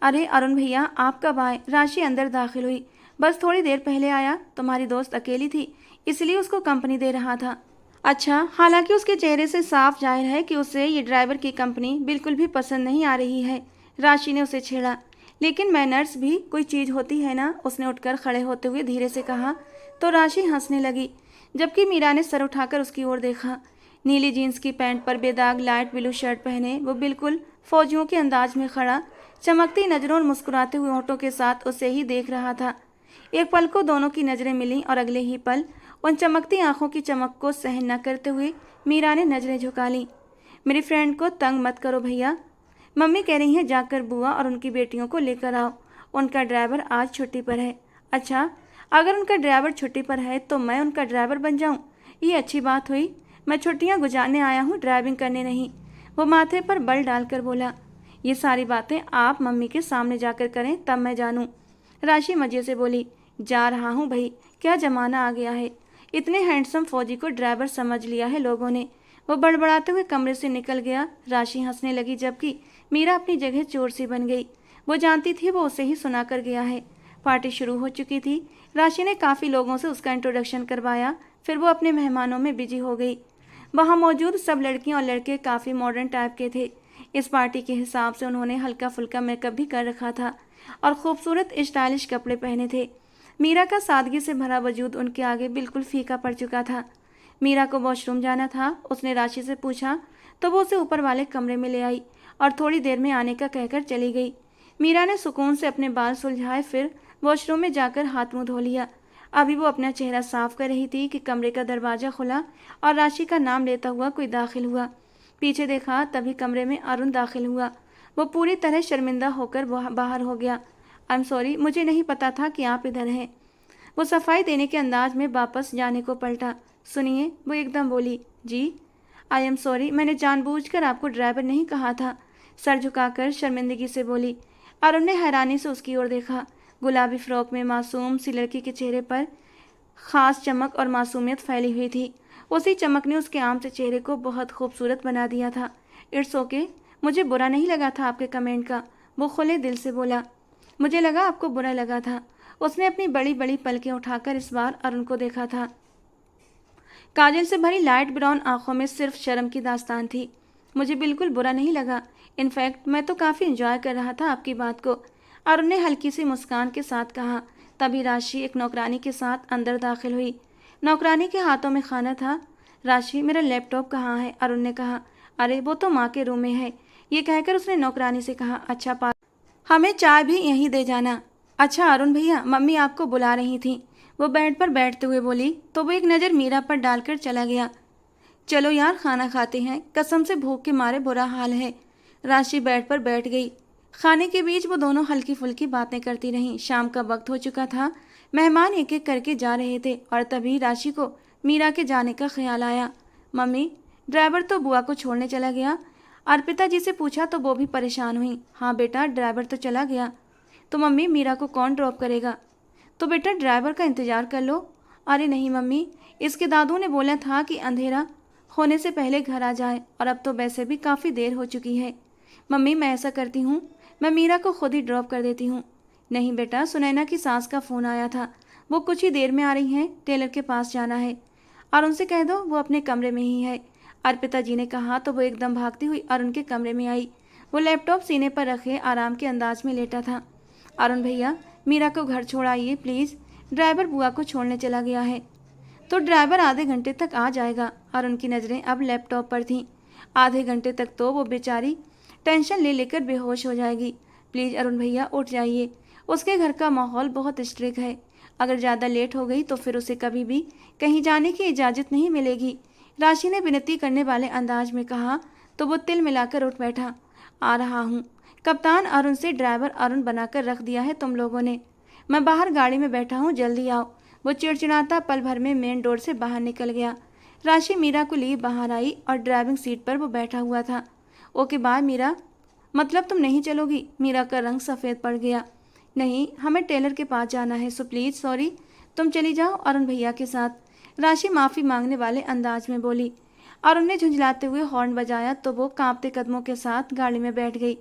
अरे अरुण भैया, आप कब आए? राशि अंदर दाखिल हुई। बस थोड़ी देर पहले आया। तुम्हारी दोस्त अकेली थी, इसलिए उसको कंपनी दे रहा था। अच्छा, हालांकि उसके चेहरे से साफ जाहिर है कि उसे ये ड्राइवर की कंपनी बिल्कुल भी पसंद नहीं आ रही है। राशि ने उसे छेड़ा। लेकिन मैनर्स भी कोई चीज़ होती है ना, उसने उठकर खड़े होते हुए धीरे से कहा। तो राशि हंसने लगी, जबकि मीरा ने सर उठाकर उसकी ओर देखा। नीली जीन्स की पैंट पर बेदाग लाइट ब्लू शर्ट पहने वो बिल्कुल फौजियों के अंदाज में खड़ा, चमकती नज़रों और मुस्कुराते हुए होंठों के साथ उसे ही देख रहा था। एक पल को दोनों की नज़रें मिलीं और अगले ही पल उन चमकती आंखों की चमक को सहन न करते हुए मीरा ने नज़रें झुका लीं। मेरी फ्रेंड को तंग मत करो भैया, मम्मी कह रही हैं जाकर बुआ और उनकी बेटियों को लेकर आओ। उनका ड्राइवर आज छुट्टी पर है। अच्छा, अगर उनका ड्राइवर छुट्टी पर है तो मैं उनका ड्राइवर बन जाऊं? ये अच्छी बात हुई। मैं छुट्टियां गुजारने आया हूं, ड्राइविंग करने नहीं। वो माथे पर बल डालकर बोला। ये सारी बातें आप मम्मी के सामने जाकर करें, तब मैं जानूं। राशि मजे से बोली। जा रहा हूँ भाई, क्या जमाना आ गया है। इतने हैंडसम फौजी को ड्राइवर समझ लिया है लोगों ने। वो बड़बड़ाते हुए कमरे से निकल गया। राशि हंसने लगी, जबकि मीरा अपनी जगह चोर सी बन गई। वो जानती थी वो उसे ही सुना कर गया है। पार्टी शुरू हो चुकी थी। राशि ने काफ़ी लोगों से उसका इंट्रोडक्शन करवाया, फिर वो अपने मेहमानों में बिजी हो गई। वहाँ मौजूद सब लड़कियां और लड़के काफ़ी मॉडर्न टाइप के थे। इस पार्टी के हिसाब से उन्होंने हल्का फुल्का मेकअप भी कर रखा था और खूबसूरत स्टाइलिश कपड़े पहने थे। मीरा का सादगी से भरा वजूद उनके आगे बिल्कुल फीका पड़ चुका था। मीरा को वॉशरूम जाना था। उसने राशि से पूछा तो वो उसे ऊपर वाले कमरे में ले आई और थोड़ी देर में आने का कहकर चली गई। मीरा ने सुकून से अपने बाल सुलझाए, फिर वॉशरूम में जाकर हाथ मुंह धो लिया। अभी वो अपना चेहरा साफ कर रही थी कि कमरे का दरवाज़ा खुला और राशि का नाम लेता हुआ कोई दाखिल हुआ। पीछे देखा, तभी कमरे में अरुण दाखिल हुआ। वो पूरी तरह शर्मिंदा होकर बाहर हो गया। आई एम सॉरी, मुझे नहीं पता था कि आप इधर हैं। वो सफाई देने के अंदाज में वापस जाने को पलटा। सुनिए, वो एकदम बोली। जी। आई एम सॉरी, मैंने जानबूझकर आपको ड्राइवर नहीं कहा था, सर झुकाकर शर्मिंदगी से बोली। अरुण ने हैरानी से उसकी ओर देखा। गुलाबी फ्रॉक में मासूम सी लड़की के चेहरे पर खास चमक और मासूमियत फैली हुई थी। उसी चमक ने उसके आम से चेहरे को बहुत खूबसूरत बना दिया था। इट्स ओके, मुझे बुरा नहीं लगा था आपके कमेंट का, वो खुले दिल से बोला। मुझे लगा आपको बुरा लगा था। उसने अपनी बड़ी बड़ी पलकें उठाकर इस बार अरुण को देखा था। काजल से भरी लाइट ब्राउन आंखों में सिर्फ शर्म की दास्तान थी। मुझे बिल्कुल बुरा नहीं लगा, इनफैक्ट मैं तो काफ़ी इंजॉय कर रहा था आपकी बात को, अरुण ने हल्की सी मुस्कान के साथ कहा। तभी राशि एक नौकरानी के साथ अंदर दाखिल हुई। नौकरानी के हाथों में खाना था। राशि, मेरा लैपटॉप कहाँ है? अरुण ने कहा। अरे वो तो माँ के रूम में है, ये कहकर उसने नौकरानी से कहा। अच्छा पा, हमें चाय भी यहीं दे जाना। अच्छा अरुण भैया, मम्मी आपको बुला रही थी, वो बेड पर बैठते हुए बोली। तो वो एक नज़र मीरा पर डालकर चला गया। चलो यार, खाना खाते हैं, कसम से भूख के मारे बुरा हाल है। राशि बेड पर बैठ गई। खाने के बीच वो दोनों हल्की फुल्की बातें करती रहीं। शाम का वक्त हो चुका था। मेहमान एक एक करके जा रहे थे और तभी राशि को मीरा के जाने का ख्याल आया। मम्मी, ड्राइवर तो बुआ को छोड़ने चला गया। अर्पिता जी से पूछा तो वो भी परेशान हुई। हाँ बेटा, ड्राइवर तो चला गया। तो मम्मी, मीरा को कौन ड्रॉप करेगा? तो बेटा ड्राइवर का इंतज़ार कर लो। अरे नहीं मम्मी, इसके दादू ने बोला था कि अंधेरा होने से पहले घर आ जाए, और अब तो वैसे भी काफ़ी देर हो चुकी है। मम्मी, मैं ऐसा करती हूँ, मैं मीरा को खुद ही ड्रॉप कर देती हूँ। नहीं बेटा, सुनैना की सास का फ़ोन आया था, वो कुछ ही देर में आ रही हैं, टेलर के पास जाना है और उनसे कह दो वो अपने कमरे में ही है। अर्पिता जी ने कहा तो वो एकदम भागती हुई अरुण के कमरे में आई। वो लैपटॉप सीने पर रखे आराम के अंदाज में लेटा था। अरुण भैया, मीरा को घर छोड़ आइए प्लीज़, ड्राइवर बुआ को छोड़ने चला गया है। तो ड्राइवर आधे घंटे तक आ जाएगा। अरुण की नज़रें अब लैपटॉप पर थीं। आधे घंटे तक तो वो बेचारी टेंशन ले लेकर बेहोश हो जाएगी। प्लीज़ अरुण भैया उठ जाइए, उसके घर का माहौल बहुत स्ट्रिक्ट है, अगर ज़्यादा लेट हो गई तो फिर उसे कभी भी कहीं जाने की इजाज़त नहीं मिलेगी। राशि ने विनती करने वाले अंदाज में कहा तो वो तिल मिलाकर उठ बैठा। आ रहा हूँ। कप्तान अरुण से ड्राइवर अरुण बनाकर रख दिया है तुम लोगों ने। मैं बाहर गाड़ी में बैठा हूँ, जल्दी आओ। वो चिड़चिड़ाता पल भर में मेन डोर से बाहर निकल गया। राशि मीरा को लिए बाहर आई और ड्राइविंग सीट पर वो बैठा हुआ था। Okay bye Meera. मतलब तुम नहीं चलोगी? मीरा का रंग सफ़ेद पड़ गया। नहीं, हमें टेलर के पास जाना है, सो प्लीज़ सॉरी, तुम चली जाओ अरुण भैया के साथ। राशि माफ़ी मांगने वाले अंदाज में बोली। अरुण ने झुंझलाते हुए हॉर्न बजाया तो वो कांपते कदमों के साथ गाड़ी में बैठ गई।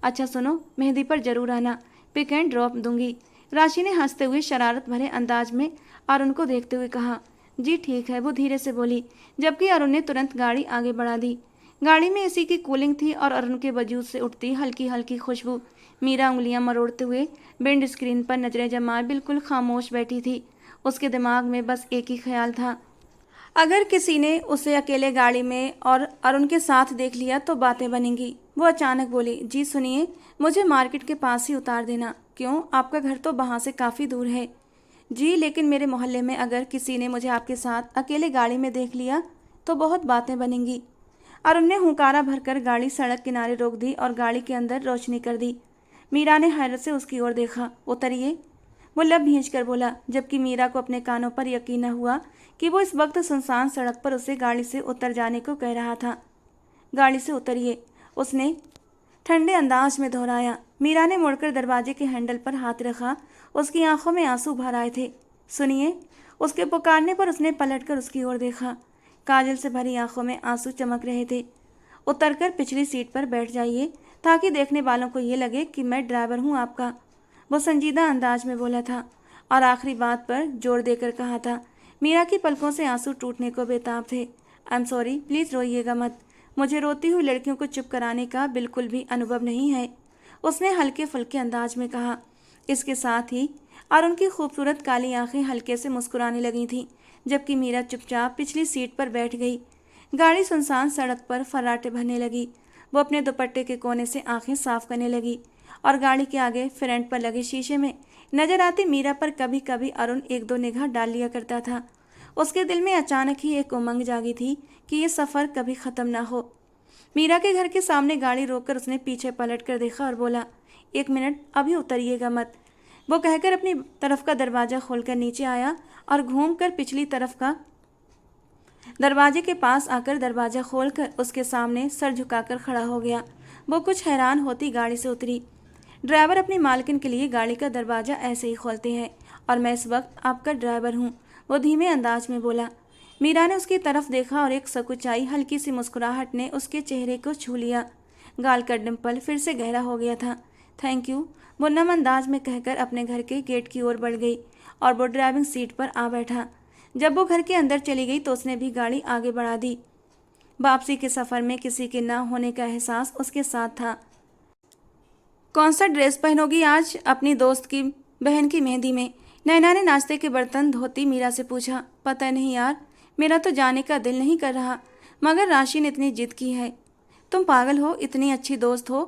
अच्छा सुनो, मेहंदी पर जरूर आना, पिक एंड ड्रॉप दूंगी। राशि ने हंसते हुए शरारत भरे अंदाज में अरुण को देखते हुए कहा। जी ठीक है, वो धीरे से बोली, जबकि अरुण ने तुरंत गाड़ी आगे बढ़ा दी। गाड़ी में एसी की कूलिंग थी और अरुण के वजूद से उठती हल्की हल्की खुशबू। मीरा उंगलियां मरोड़ते हुए विंड स्क्रीन पर नजरें जमाए बिल्कुल खामोश बैठी थी। उसके दिमाग में बस एक ही ख्याल था, अगर किसी ने उसे अकेले गाड़ी में और अरुण के साथ देख लिया तो बातें बनेंगी। वो अचानक बोली, जी सुनिए, मुझे मार्केट के पास ही उतार देना। क्यों, आपका घर तो वहाँ से काफ़ी दूर है। जी लेकिन मेरे मोहल्ले में अगर किसी ने मुझे आपके साथ अकेले गाड़ी में देख लिया तो बहुत बातें बनेंगी। अरुण ने हुंकारा भरकर गाड़ी सड़क किनारे रोक दी और गाड़ी के अंदर रोशनी कर दी। मीरा ने हैरत से उसकी ओर देखा। उतरिए, वो लब भींच कर बोला, जबकि मीरा को अपने कानों पर यकीन न हुआ कि वो इस वक्त सुनसान सड़क पर उसे गाड़ी से उतर जाने को कह रहा था। गाड़ी से उतरिए, उसने ठंडे अंदाज में दोहराया। मीरा ने मुड़कर दरवाजे के हैंडल पर हाथ रखा। उसकी आंखों में आंसू भर आए थे। सुनिए, उसके पुकारने पर उसने पलटकर उसकी ओर देखा। काजल से भरी आंखों में आंसू चमक रहे थे। उतरकर पिछली सीट पर बैठ जाइए ताकि देखने वालों को ये लगे कि मैं ड्राइवर हूँ आपका, वो संजीदा अंदाज में बोला था और आखिरी बात पर जोर देकर कहा था। मीरा की पलकों से आंसू टूटने को बेताब थे। आई एम सॉरी, प्लीज़ रोइएगा मत, मुझे रोती हुई लड़कियों को चुप कराने का बिल्कुल भी अनुभव नहीं है, उसने हल्के फुल्के अंदाज में कहा। इसके साथ ही अरुण की खूबसूरत काली आंखें हल्के से मुस्कुराने लगी थीं, जबकि मीरा चुपचाप पिछली सीट पर बैठ गई। गाड़ी सुनसान सड़क पर फर्राटे भरने लगी। वो अपने दुपट्टे के कोने से आंखें साफ करने लगी और गाड़ी के आगे फ्रंट पर लगे शीशे में नजर आती मीरा पर कभी कभी अरुण एक दो निगाह डाल लिया करता था। उसके दिल में अचानक ही एक उमंग जागी थी कि ये सफ़र कभी ख़त्म ना हो। मीरा के घर के सामने गाड़ी रोककर उसने पीछे पलट कर देखा और बोला, एक मिनट, अभी उतरिएगा मत। वो कहकर अपनी तरफ का दरवाज़ा खोलकर नीचे आया और घूमकर पिछली तरफ का दरवाजे के पास आकर दरवाज़ा खोलकर उसके सामने सर झुकाकर खड़ा हो गया। वो कुछ हैरान होती गाड़ी से उतरी। ड्राइवर अपनी मालकिन के लिए गाड़ी का दरवाज़ा ऐसे ही खोलते हैं और मैं इस वक्त आपका ड्राइवर हूँ, वो धीमे अंदाज में बोला। मीरा ने उसकी तरफ देखा और एक सकुचाई हल्की सी मुस्कुराहट ने उसके चेहरे को छू लिया। गाल का डिम्पल फिर से गहरा हो गया था। थैंक यू, वो नम अंदाज में कहकर अपने घर के गेट की ओर बढ़ गई और वो ड्राइविंग सीट पर आ बैठा। जब वो घर के अंदर चली गई तो उसने भी गाड़ी आगे बढ़ा दी। वापसी के सफ़र में किसी के ना होने का एहसास उसके साथ था। कौन सा ड्रेस पहनोगी आज अपनी दोस्त की बहन की मेहंदी में? नैना ने नाश्ते के बर्तन धोती मीरा से पूछा। पता नहीं यार, मेरा तो जाने का दिल नहीं कर रहा, मगर राशि ने इतनी जिद की है। तुम पागल हो, इतनी अच्छी दोस्त हो,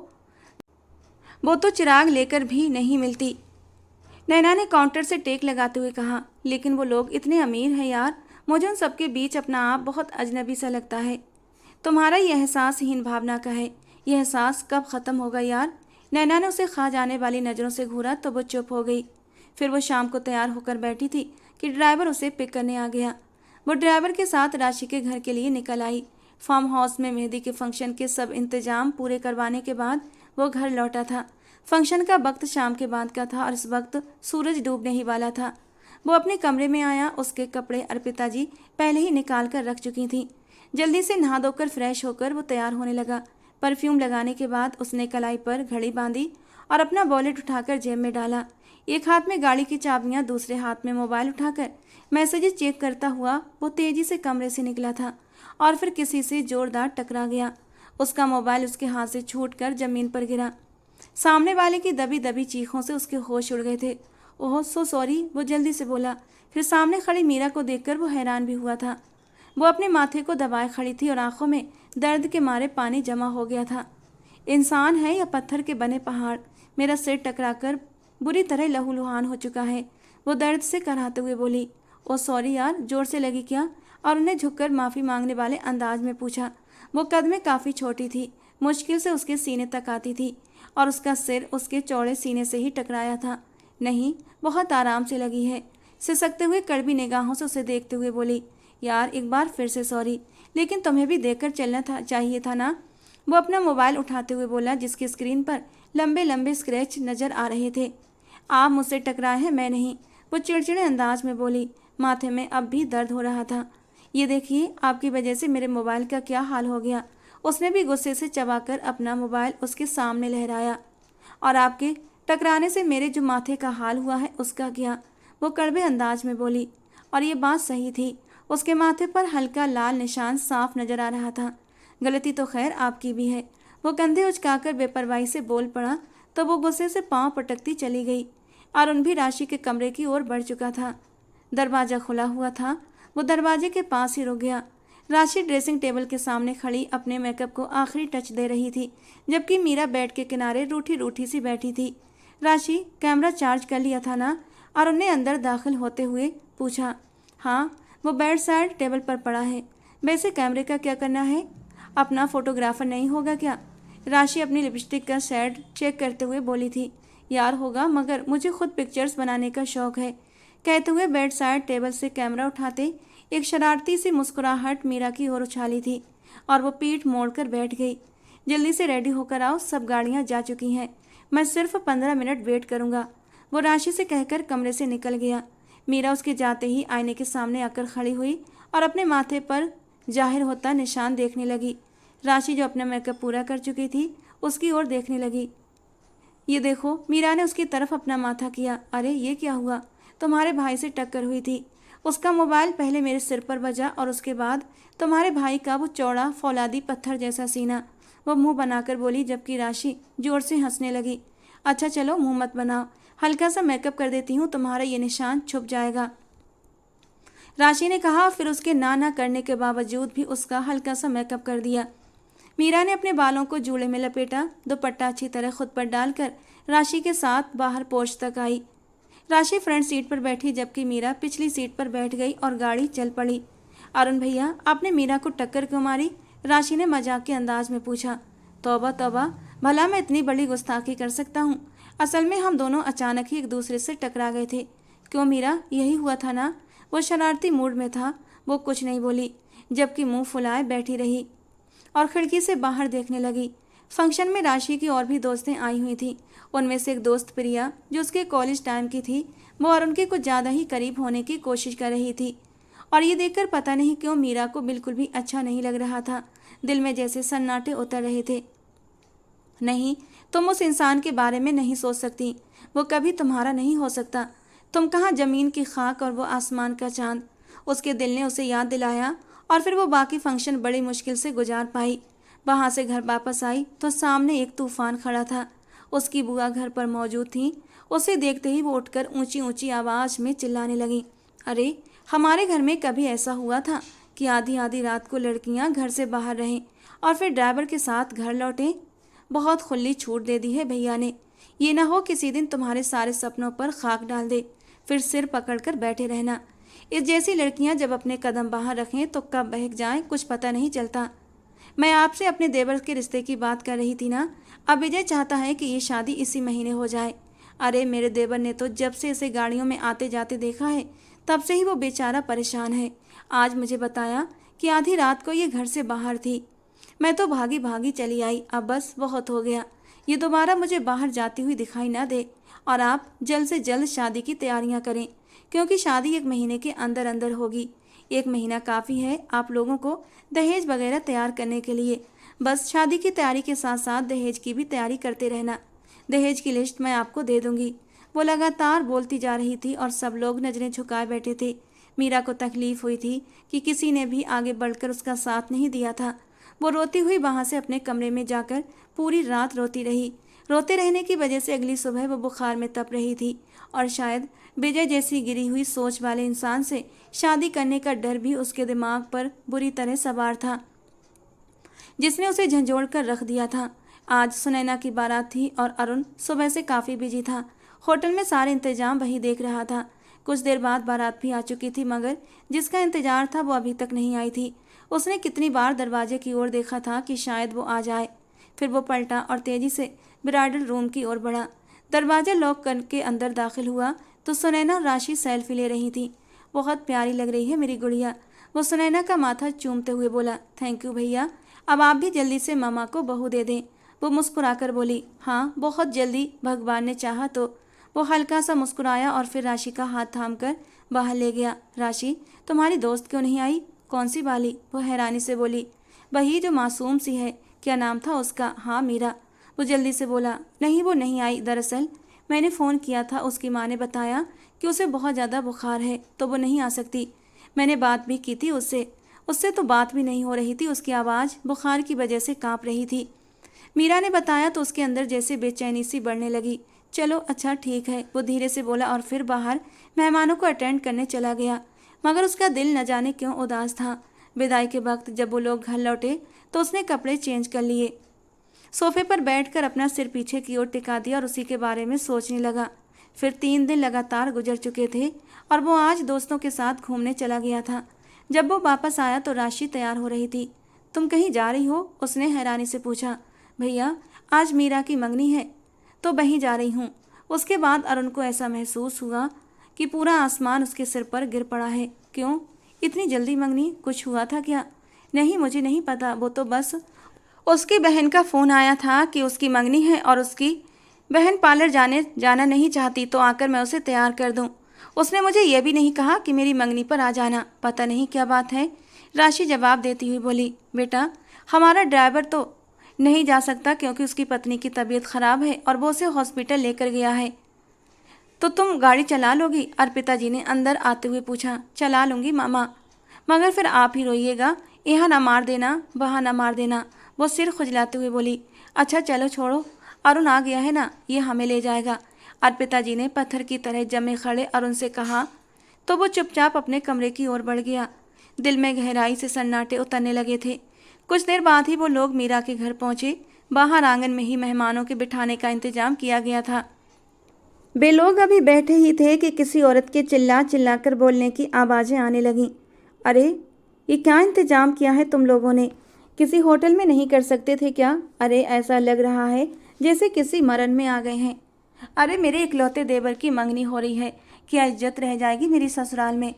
वो तो चिराग लेकर भी नहीं मिलती। नैना ने काउंटर से टेक लगाते हुए कहा। लेकिन वो लोग इतने अमीर हैं यार, मुझे उन सबके बीच अपना आप बहुत अजनबी सा लगता है। तुम्हारा ये एहसास हीन भावना का है, यह एहसास कब ख़त्म होगा यार? नैना ने उसे खा जाने वाली नज़रों से घूरा तो वो चुप हो गई। फिर वो शाम को तैयार होकर बैठी थी कि ड्राइवर उसे पिक करने आ गया। वो ड्राइवर के साथ राशि के घर के लिए निकल आई। फार्म हाउस में मेहंदी के फंक्शन के सब इंतजाम पूरे करवाने के बाद वो घर लौटा था। फंक्शन का वक्त शाम के बाद का था और इस वक्त सूरज डूबने ही वाला था। वो अपने कमरे में आया। उसके कपड़े अर्पिता जी पहले ही निकाल कर रख चुकी थीं। जल्दी से नहा धोकर फ्रेश होकर वो तैयार होने लगा। परफ्यूम लगाने के बाद उसने कलाई पर घड़ी बांधी और अपना वॉलेट उठाकर जेब में डाला। एक हाथ में गाड़ी की चाबियां, दूसरे हाथ में मोबाइल उठाकर मैसेजेस चेक करता हुआ वो तेजी से कमरे से निकला था और फिर किसी से जोरदार टकरा गया। उसका मोबाइल उसके हाथ से छूटकर जमीन पर गिरा। सामने वाले की दबी दबी चीखों से उसके होश उड़ गए थे। ओह सो सॉरी, वो जल्दी से बोला। फिर सामने खड़ी मीरा को देखकर वो हैरान भी हुआ था। वो अपने माथे को दबाए खड़ी थी और आंखों में दर्द के मारे पानी जमा हो गया था। इंसान है या पत्थर के बने पहाड़, मेरा सिर टकराकर बुरी तरह लहूलुहान हो चुका है, वो दर्द से कराहते हुए बोली। ओ सॉरी यार, जोर से लगी क्या? और उन्हें झुककर माफ़ी मांगने वाले अंदाज में पूछा। वो कद में काफ़ी छोटी थी, मुश्किल से उसके सीने तक आती थी और उसका सिर उसके चौड़े सीने से ही टकराया था। नहीं, बहुत आराम से लगी है, सिसकते हुए कड़वी निगाहों से उसे देखते हुए बोली। यार एक बार फिर से सॉरी, लेकिन तुम्हें भी देखकर चलना था चाहिए था ना। वो अपना मोबाइल उठाते हुए बोला, जिसकी स्क्रीन पर लंबे लंबे स्क्रैच नजर आ रहे थे। आप मुझसे टकराए हैं, मैं नहीं, वो चिड़चिड़े अंदाज में बोली। माथे में अब भी दर्द हो रहा था। ये देखिए, आपकी वजह से मेरे मोबाइल का क्या हाल हो गया। उसने भी गुस्से से चबाकर अपना मोबाइल उसके सामने लहराया। और आपके टकराने से मेरे जो माथे का हाल हुआ है उसका क्या, वो कड़वे अंदाज में बोली। और ये बात सही थी, उसके माथे पर हल्का लाल निशान साफ नजर आ रहा था। गलती तो खैर आपकी भी है, वो कंधे उचकाकर बेपरवाही से बोल पड़ा। तो वो गुस्से से पांव पटकती चली गई। अरुण भी राशि के कमरे की ओर बढ़ चुका था। दरवाज़ा खुला हुआ था, वो दरवाजे के पास ही रुक गया। राशि ड्रेसिंग टेबल के सामने खड़ी अपने मेकअप को आखिरी टच दे रही थी, जबकि मीरा बेड के किनारे रूठी रूठी सी बैठी थी। राशि, कैमरा चार्ज कर लिया था ना? अरुण ने अंदर दाखिल होते हुए पूछा। हाँ, वो बेड साइड टेबल पर पड़ा है। वैसे कैमरे का क्या करना है? अपना फोटोग्राफर नहीं होगा क्या? राशि अपनी लिपस्टिक का शेड चेक करते हुए बोली थी। यार होगा, मगर मुझे खुद पिक्चर्स बनाने का शौक है। कहते हुए बेड साइड टेबल से कैमरा उठाते एक शरारती सी मुस्कुराहट मीरा की ओर उछाली थी और वो पीठ मोड़कर बैठ गई। जल्दी से रेडी होकर आओ, सब गाड़ियां जा चुकी हैं, मैं सिर्फ 15 मिनट वेट करूंगा, वो राशि से कहकर कमरे से निकल गया। मीरा उसके जाते ही आईने के सामने आकर खड़ी हुई और अपने माथे पर जाहिर होता निशान देखने लगी। राशि जो अपना मेकअप पूरा कर चुकी थी उसकी ओर देखने लगी। ये देखो, मीरा ने उसकी तरफ अपना माथा किया। अरे ये क्या हुआ? तुम्हारे भाई से टक्कर हुई थी, उसका मोबाइल पहले मेरे सिर पर बजा और उसके बाद तुम्हारे भाई का वो चौड़ा फौलादी पत्थर जैसा सीना, वो मुंह बनाकर बोली, जबकि राशि जोर से हंसने लगी। अच्छा चलो मुंह मत बनाओ, हल्का सा मेकअप कर देती हूँ, तुम्हारा ये निशान छुप जाएगा, राशि ने कहा। फिर उसके ना करने के बावजूद भी उसका हल्का सा मेकअप कर दिया। मीरा ने अपने बालों को जूड़े में लपेटा, दुपट्टा अच्छी तरह खुद पर डालकर राशि के साथ बाहर पोर्च तक आई। राशि फ्रंट सीट पर बैठी, जबकि मीरा पिछली सीट पर बैठ गई और गाड़ी चल पड़ी। अरुण भैया, आपने मीरा को टक्कर क्यों मारी? राशि ने मजाक के अंदाज में पूछा। तौबा तौबा, भला मैं इतनी बड़ी गुस्ताखी कर सकता हूँ? असल में हम दोनों अचानक ही एक दूसरे से टकरा गए थे। क्यों मीरा, यही हुआ था ना? वो शरारती मूड में था, वो कुछ नहीं बोली, जबकि मुंह फुलाए बैठी रही और खिड़की से बाहर देखने लगी। फंक्शन में राशि की और भी दोस्तें आई हुई थी। उनमें से एक दोस्त प्रिया, जो उसके कॉलेज टाइम की थी, वो अरुण के कुछ ज़्यादा ही करीब होने की कोशिश कर रही थी। और ये देखकर पता नहीं क्यों मीरा को बिल्कुल भी अच्छा नहीं लग रहा था। दिल में जैसे सन्नाटे उतर रहे थे। नहीं, तुम उस इंसान के बारे में नहीं सोच सकती, वो कभी तुम्हारा नहीं हो सकता। तुम कहाँ ज़मीन की खाक और वो आसमान का चांद। उसके दिल ने उसे याद दिलाया और फिर वो बाकी फंक्शन बड़ी मुश्किल से गुजार पाई। वहाँ से घर वापस आई तो सामने एक तूफान खड़ा था। उसकी बुआ घर पर मौजूद थी। उसे देखते ही वो उठकर ऊंची ऊंची आवाज़ में चिल्लाने लगी। अरे, हमारे घर में कभी ऐसा हुआ था कि आधी आधी रात को लड़कियां घर से बाहर रहें और फिर ड्राइवर के साथ घर लौटें? बहुत खुली छूट दे दी है भैया ने। ये ना हो किसी दिन तुम्हारे सारे सपनों पर खाक डाल दे, फिर सिर पकड़कर बैठे रहना। इस जैसी लड़कियां जब अपने कदम बाहर रखें तो कब बहक जाएं कुछ पता नहीं चलता। मैं आपसे अपने देवर के रिश्ते की बात कर रही थी ना। अब विजय चाहता है कि ये शादी इसी महीने हो जाए। अरे, मेरे देवर ने तो जब से इसे गाड़ियों में आते जाते देखा है तब से ही वो बेचारा परेशान है। आज मुझे बताया कि आधी रात को ये घर से बाहर थी। मैं तो भागी भागी चली आई। अब बस बहुत हो गया, ये दोबारा मुझे बाहर जाती हुई दिखाई ना दे और आप जल्द से जल्द शादी की तैयारियां करें, क्योंकि शादी 1 महीने के अंदर अंदर होगी। 1 महीना काफ़ी है आप लोगों को दहेज वगैरह तैयार करने के लिए। बस शादी की तैयारी के साथ साथ दहेज की भी तैयारी करते रहना। दहेज की लिस्ट मैं आपको दे दूंगी। वो लगातार बोलती जा रही थी और सब लोग नजरें झुकाए बैठे थे। मीरा को तकलीफ हुई थी कि किसी ने भी आगे बढ़कर उसका साथ नहीं दिया था। वो रोती हुई वहां से अपने कमरे में जाकर पूरी रात रोती रही। रोते रहने की वजह से अगली सुबह वो बुखार में तप रही थी और शायद विजय जैसी गिरी हुई सोच वाले इंसान से शादी करने का डर भी उसके दिमाग पर बुरी तरह सवार था, जिसने उसे झंझोड़ कर रख दिया था। आज सुनैना की बारात थी और अरुण सुबह से काफ़ी बिजी था। होटल में सारे इंतजाम वही देख रहा था। कुछ देर बाद बारात भी आ चुकी थी, मगर जिसका इंतजार था वो अभी तक नहीं आई थी। उसने कितनी बार दरवाजे की ओर देखा था कि शायद वो आ जाए। फिर वो पलटा और तेजी से ब्राइडल रूम की ओर बढ़ा। दरवाजा लॉक करके अंदर दाखिल हुआ तो सुनैना और राशि सेल्फी ले रही थी। बहुत प्यारी लग रही है मेरी गुड़िया, वो सुनैना का माथा चूमते हुए बोला। थैंक यू भैया, अब आप भी जल्दी से मामा को बहू दे दें। वो मुस्कुराकर बोली, हाँ बहुत जल्दी, भगवान ने चाहा तो। वो हल्का सा मुस्कुराया और फिर राशि का हाथ थामकर बाहर ले गया। राशि, तुम्हारी दोस्त क्यों नहीं आई? कौन सी वाली? वो हैरानी से बोली। वही जो मासूम सी है, क्या नाम था उसका? हाँ मीरा। वो जल्दी से बोला। नहीं वो नहीं आई, दरअसल मैंने फ़ोन किया था, उसकी माँ ने बताया कि उसे बहुत ज़्यादा बुखार है तो वो नहीं आ सकती। मैंने बात भी की थी उससे, उससे तो बात भी नहीं हो रही थी, उसकी आवाज़ बुखार की वजह से काँप रही थी। मीरा ने बताया तो उसके अंदर जैसे बेचैनी सी बढ़ने लगी। चलो अच्छा ठीक है, वो धीरे से बोला और फिर बाहर मेहमानों को अटेंड करने चला गया। मगर उसका दिल न जाने क्यों उदास था। विदाई के वक्त जब वो लोग घर लौटे तो उसने कपड़े चेंज कर लिए, सोफे पर बैठकर अपना सिर पीछे की ओर टिका दिया और उसी के बारे में सोचने लगा। फिर 3 दिन लगातार गुजर चुके थे और वो आज दोस्तों के साथ घूमने चला गया था। जब वो वापस आया तो राशि तैयार हो रही थी। तुम कहीं जा रही हो? उसने हैरानी से पूछा। भैया आज मीरा की मंगनी है तो वहीं जा रही हूँ। उसके बाद अरुण को ऐसा महसूस हुआ कि पूरा आसमान उसके सिर पर गिर पड़ा है। क्यों इतनी जल्दी मंगनी? कुछ हुआ था क्या? नहीं मुझे नहीं पता, वो तो बस उसकी बहन का फ़ोन आया था कि उसकी मंगनी है और उसकी बहन पार्लर जाना नहीं चाहती तो आकर मैं उसे तैयार कर दूं। उसने मुझे यह भी नहीं कहा कि मेरी मंगनी पर आ जाना। पता नहीं क्या बात है, राशि जवाब देती हुई बोली। बेटा हमारा ड्राइवर तो नहीं जा सकता क्योंकि उसकी पत्नी की तबीयत खराब है और वो उसे हॉस्पिटल लेकर गया है। तो तुम गाड़ी चला लोगी? अर्पिता जी ने अंदर आते हुए पूछा। चला लूँगी मामा, मगर फिर आप ही रोइएगा, यहाँ ना मार देना वहाँ ना मार देना। वो सिर खुजलाते हुए बोली। अच्छा चलो छोड़ो, अरुण आ गया है ना, ये हमें ले जाएगा। अर्पिता जी ने पत्थर की तरह जमे खड़े अरुण से कहा तो वो चुपचाप अपने कमरे की ओर बढ़ गया। दिल में गहराई से सन्नाटे उतरने लगे थे। कुछ देर बाद ही वो लोग मीरा के घर पहुंचे। बाहर आंगन में ही मेहमानों के बिठाने का इंतजाम किया गया था। वे लोग अभी बैठे ही थे कि किसी औरत के चिल्ला चिल्लाकर बोलने की आवाज़ें आने लगीं। अरे ये क्या इंतजाम किया है तुम लोगों ने? किसी होटल में नहीं कर सकते थे क्या? अरे ऐसा लग रहा है जैसे किसी मरण में आ गए हैं। अरे मेरे इकलौते देवर की मंगनी हो रही है, क्या इज्जत रह जाएगी मेरी ससुराल में?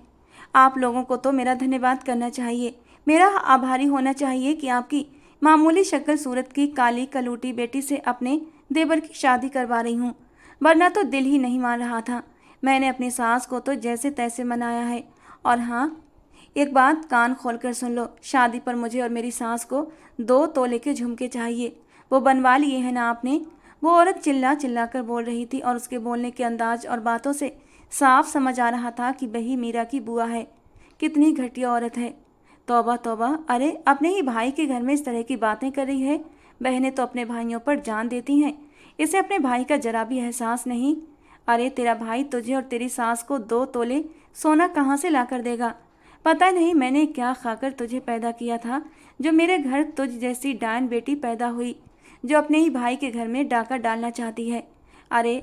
आप लोगों को तो मेरा धन्यवाद करना चाहिए, मेरा आभारी होना चाहिए कि आपकी मामूली शक्ल सूरत की काली कलूटी बेटी से अपने देवर की शादी करवा रही हूँ, वरना तो दिल ही नहीं मान रहा था। मैंने अपनी सास को तो जैसे तैसे मनाया है। और हाँ, एक बात कान खोलकर सुन लो, शादी पर मुझे और मेरी सास को 2 तोले के झुमके चाहिए। वो बनवा लिए हैं ना आपने? वो औरत चिल्ला चिल्ला कर बोल रही थी और उसके बोलने के अंदाज और बातों से साफ समझ आ रहा था कि वही मीरा की बुआ है। कितनी घटिया औरत है। तौबा तौबा, अरे अपने ही भाई के घर में इस तरह की बातें कर रही है। बहनें तो अपने भाइयों पर जान देती हैं, इसे अपने भाई का जरा भी एहसास नहीं। अरे तेरा भाई तुझे और तेरी सास को 2 तोले सोना कहाँ से ला कर देगा? पता नहीं मैंने क्या खाकर तुझे पैदा किया था, जो मेरे घर तुझ जैसी डायन बेटी पैदा हुई, जो अपने ही भाई के घर में डाका डालना चाहती है। अरे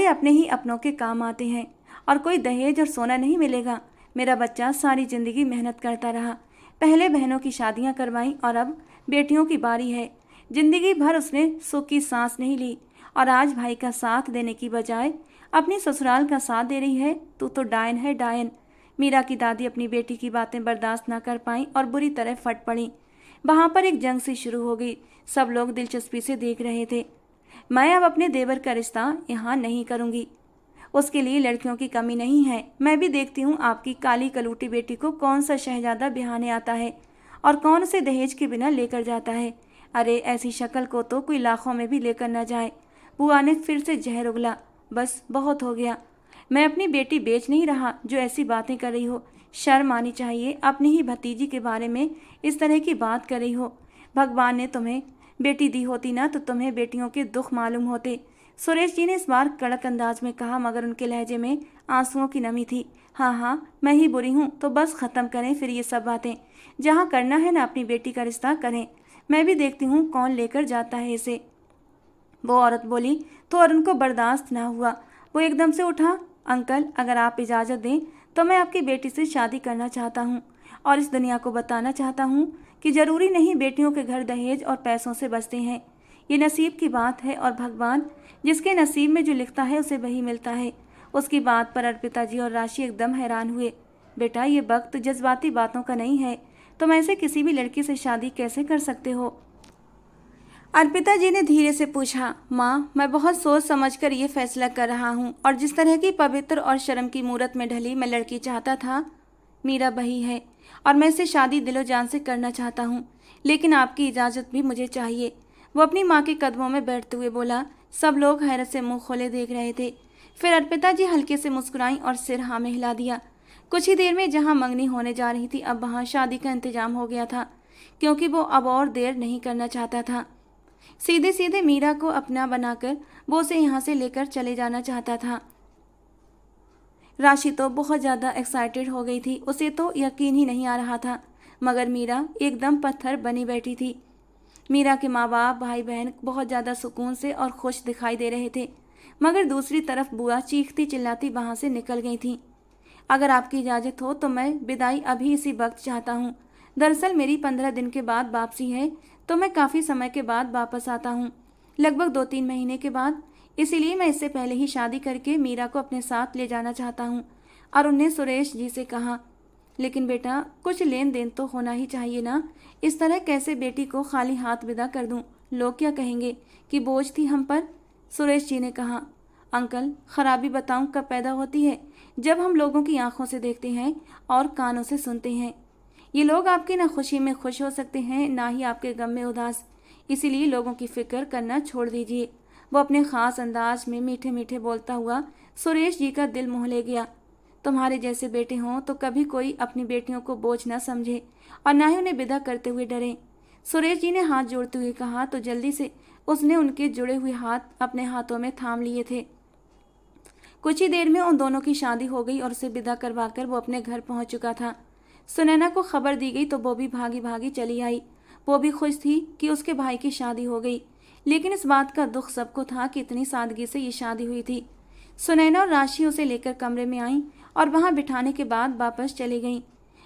अपने ही अपनों के काम आते हैं और कोई दहेज और सोना नहीं मिलेगा। मेरा बच्चा सारी जिंदगी मेहनत करता रहा, पहले बहनों की शादियां करवाई और अब बेटियों की बारी है। जिंदगी भर उसने सुख की सांस नहीं ली और आज भाई का साथ देने की बजाय अपनी ससुराल का साथ दे रही है। तू तो डायन है, डायन। मीरा की दादी अपनी बेटी की बातें बर्दाश्त न कर पाईं और बुरी तरह फट पड़ी। वहाँ पर एक जंग सी शुरू हो गई। सब लोग दिलचस्पी से देख रहे थे। मैं अब अपने देवर का रिश्ता यहाँ नहीं करूँगी, उसके लिए लड़कियों की कमी नहीं है। मैं भी देखती हूँ आपकी काली कलूटी बेटी को कौन सा शहजादा बिहाने आता है और कौन उसे दहेज के बिना लेकर जाता है। अरे ऐसी शक्ल को तो कोई लाखों में भी लेकर न जाए। बुआ ने फिर से जहर उगला। बस बहुत हो गया। मैं अपनी बेटी बेच नहीं रहा जो ऐसी बातें कर रही हो। शर्म आनी चाहिए, अपनी ही भतीजी के बारे में इस तरह की बात कर रही हो। भगवान ने तुम्हें बेटी दी होती ना तो तुम्हें बेटियों के दुख मालूम होते। सुरेश जी ने इस बार कड़क अंदाज में कहा, मगर उनके लहजे में आंसुओं की नमी थी। हाँ हाँ, मैं ही बुरी हूँ तो बस ख़त्म करें फिर ये सब बातें। जहाँ करना है ना अपनी बेटी का रिश्ता करें। मैं भी देखती हूँ कौन लेकर जाता है इसे। वो औरत बोली तो अरुण को बर्दाश्त ना हुआ। वो एकदम से उठा। अंकल, अगर आप इजाज़त दें तो मैं आपकी बेटी से शादी करना चाहता हूँ और इस दुनिया को बताना चाहता हूँ कि ज़रूरी नहीं बेटियों के घर दहेज और पैसों से बचते हैं। ये नसीब की बात है और भगवान जिसके नसीब में जो लिखता है उसे वही मिलता है। उसकी बात पर अर्पिता जी और राशि एकदम हैरान हुए। बेटा, ये वक्त जज्बाती बातों का नहीं है। तुम ऐसे किसी भी लड़की से शादी कैसे कर सकते हो? अर्पिता जी ने धीरे से पूछा। माँ, मैं बहुत सोच समझ कर ये फैसला कर रहा हूँ और जिस तरह की पवित्र और शर्म की मूरत में ढली मैं लड़की चाहता था, मीरा वही है और मैं इसे शादी दिलो जान से करना चाहता हूँ। लेकिन आपकी इजाज़त भी मुझे चाहिए। वो अपनी माँ के कदमों में बैठते हुए बोला। सब लोग हैरत से मुंह खोले देख रहे थे। फिर अर्पिता जी हल्के से मुस्कुराईं और सिर हाँ में हिला दिया। कुछ ही देर में जहाँ मंगनी होने जा रही थी अब वहाँ शादी का इंतजाम हो गया था, क्योंकि वो अब और देर नहीं करना चाहता था। सीधे सीधे मीरा को अपना बनाकर वो उसे यहाँ से लेकर चले जाना चाहता था। राशि तो बहुत ज़्यादा एक्साइटेड हो गई थी। उसे तो यकीन ही नहीं आ रहा था, मगर मीरा एकदम पत्थर बनी बैठी थी। मीरा के माँ बाप भाई बहन बहुत ज़्यादा सुकून से और खुश दिखाई दे रहे थे, मगर दूसरी तरफ बुआ चीखती चिल्लाती वहाँ से निकल गई थी। अगर आपकी इजाज़त हो तो मैं विदाई अभी इसी वक्त चाहता हूँ। दरअसल मेरी 15 दिन के बाद वापसी है, तो मैं काफ़ी समय के बाद वापस आता हूँ, लगभग 2-3 महीने के बाद। इसीलिए मैं इससे पहले ही शादी करके मीरा को अपने साथ ले जाना चाहता हूँ। और उन्हें सुरेश जी से कहा, लेकिन बेटा कुछ लेन देन तो होना ही चाहिए ना। इस तरह कैसे बेटी को खाली हाथ विदा कर दूँ? लोग क्या कहेंगे कि बोझ थी हम पर। सुरेश जी ने कहा, अंकल, खराबी बताऊं कब पैदा होती है? जब हम लोगों की आंखों से देखते हैं और कानों से सुनते हैं। ये लोग आपकी ना खुशी में खुश हो सकते हैं ना ही आपके गम में उदास। इसीलिए लोगों की फिक्र करना छोड़ दीजिए। वो अपने ख़ास अंदाज में मीठे मीठे बोलता हुआ सुरेश जी का दिल मोह ले गया। तुम्हारे जैसे बेटे हों तो कभी कोई अपनी बेटियों को बोझ न समझे और ना ही उन्हें विदा करते हुए डरे। सुरेश जी ने हाथ जोड़ते हुए कहा तो जल्दी से उसने उनके जुड़े हुए हाथ अपने हाथों में थाम लिए थे। कुछ ही देर में उन दोनों की शादी हो गई और उसे विदा करवाकर वो अपने घर पहुंच चुका था। सुनैना को खबर दी गई तो वो भी भागी भागी चली आई। वो भी खुश थी कि उसके भाई की शादी हो गई, लेकिन इस बात का दुख सबको था कि इतनी सादगी से ये शादी हुई थी। सुनैना और राशि उसे लेकर कमरे में आईं और वहां बिठाने के बाद वापस चली गईं।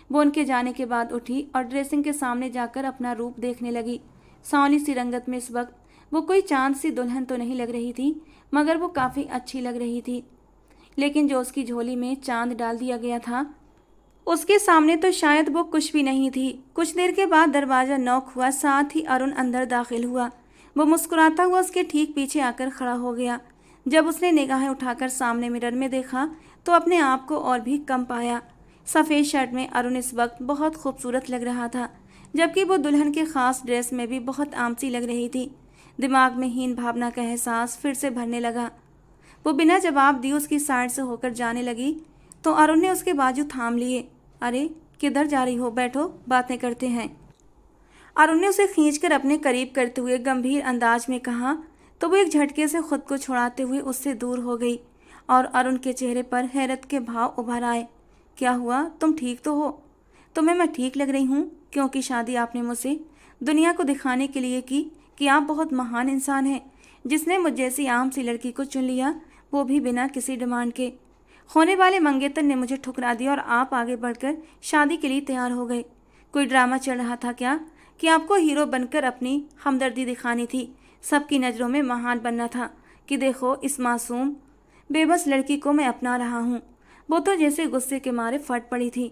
वो उनके जाने के बाद उठी और ड्रेसिंग के सामने जाकर अपना रूप देखने लगी। सांवली सी रंगत में इस वक्त वो कोई चांद सी दुल्हन तो नहीं लग रही थी, मगर वो काफ़ी अच्छी लग रही थी। लेकिन जो उसकी झोली में चांद डाल दिया गया था, उसके सामने तो शायद वो कुछ भी नहीं थी। कुछ देर के बाद दरवाज़ा नॉक हुआ, साथ ही अरुण अंदर दाखिल हुआ। वो मुस्कुराता हुआ उसके ठीक पीछे आकर खड़ा हो गया। जब उसने निगाहें उठाकर सामने मिरर में देखा तो अपने आप को और भी कम पाया। सफ़ेद शर्ट में अरुण इस वक्त बहुत खूबसूरत लग रहा था, जबकि वो दुल्हन के ख़ास ड्रेस में भी बहुत आमसी लग रही थी। दिमाग में हीन भावना का एहसास फिर से भरने लगा। वो बिना जवाब दिए उसकी साइड से होकर जाने लगी तो अरुण ने उसके बाजू थाम लिए। अरे किधर जा रही हो? बैठो, बातें करते हैं। अरुण ने उसे खींचकर अपने करीब करते हुए गंभीर अंदाज में कहा तो वो एक झटके से खुद को छुड़ाते हुए उससे दूर हो गई और अरुण के चेहरे पर हैरत के भाव उभर आए। क्या हुआ? तुम ठीक तो हो? तुम्हें मैं ठीक लग रही हूँ, क्योंकि शादी आपने मुझसे दुनिया को दिखाने के लिए की कि आप बहुत महान इंसान हैं, जिसने मुझ जैसी आम सी लड़की को चुन लिया, वो भी बिना किसी डिमांड के। होने वाले मंगेतर ने मुझे ठुकरा दिया और आप आगे बढ़कर शादी के लिए तैयार हो गए। कोई ड्रामा चल रहा था क्या कि आपको हीरो बनकर अपनी हमदर्दी दिखानी थी, सबकी नज़रों में महान बनना था कि देखो इस मासूम बेबस लड़की को मैं अपना रहा हूँ। वो तो जैसे गुस्से के मारे फट पड़ी थी।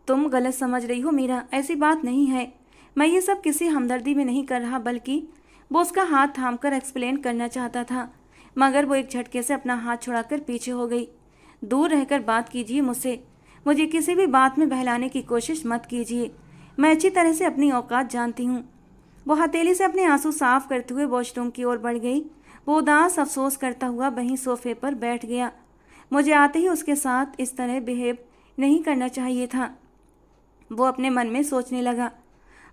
तुम गलत समझ रही हो मीरा, ऐसी बात नहीं है। मैं ये सब किसी हमदर्दी में नहीं कर रहा, बल्कि वो उसका हाथ थामकर एक्सप्लेन करना चाहता था, मगर वो एक झटके से अपना हाथ छुड़ाकर पीछे हो गई। दूर रहकर बात कीजिए मुझसे, मुझे किसी भी बात में बहलाने की कोशिश मत कीजिए। मैं अच्छी तरह से अपनी औकात जानती हूँ। वो हथेली से अपने आंसू साफ करते हुए वॉशरूम की ओर बढ़ गई। वो उदास अफसोस करता हुआ वहीं सोफे पर बैठ गया। मुझे आते ही उसके साथ इस तरह बिहेव नहीं करना चाहिए था, वो अपने मन में सोचने लगा।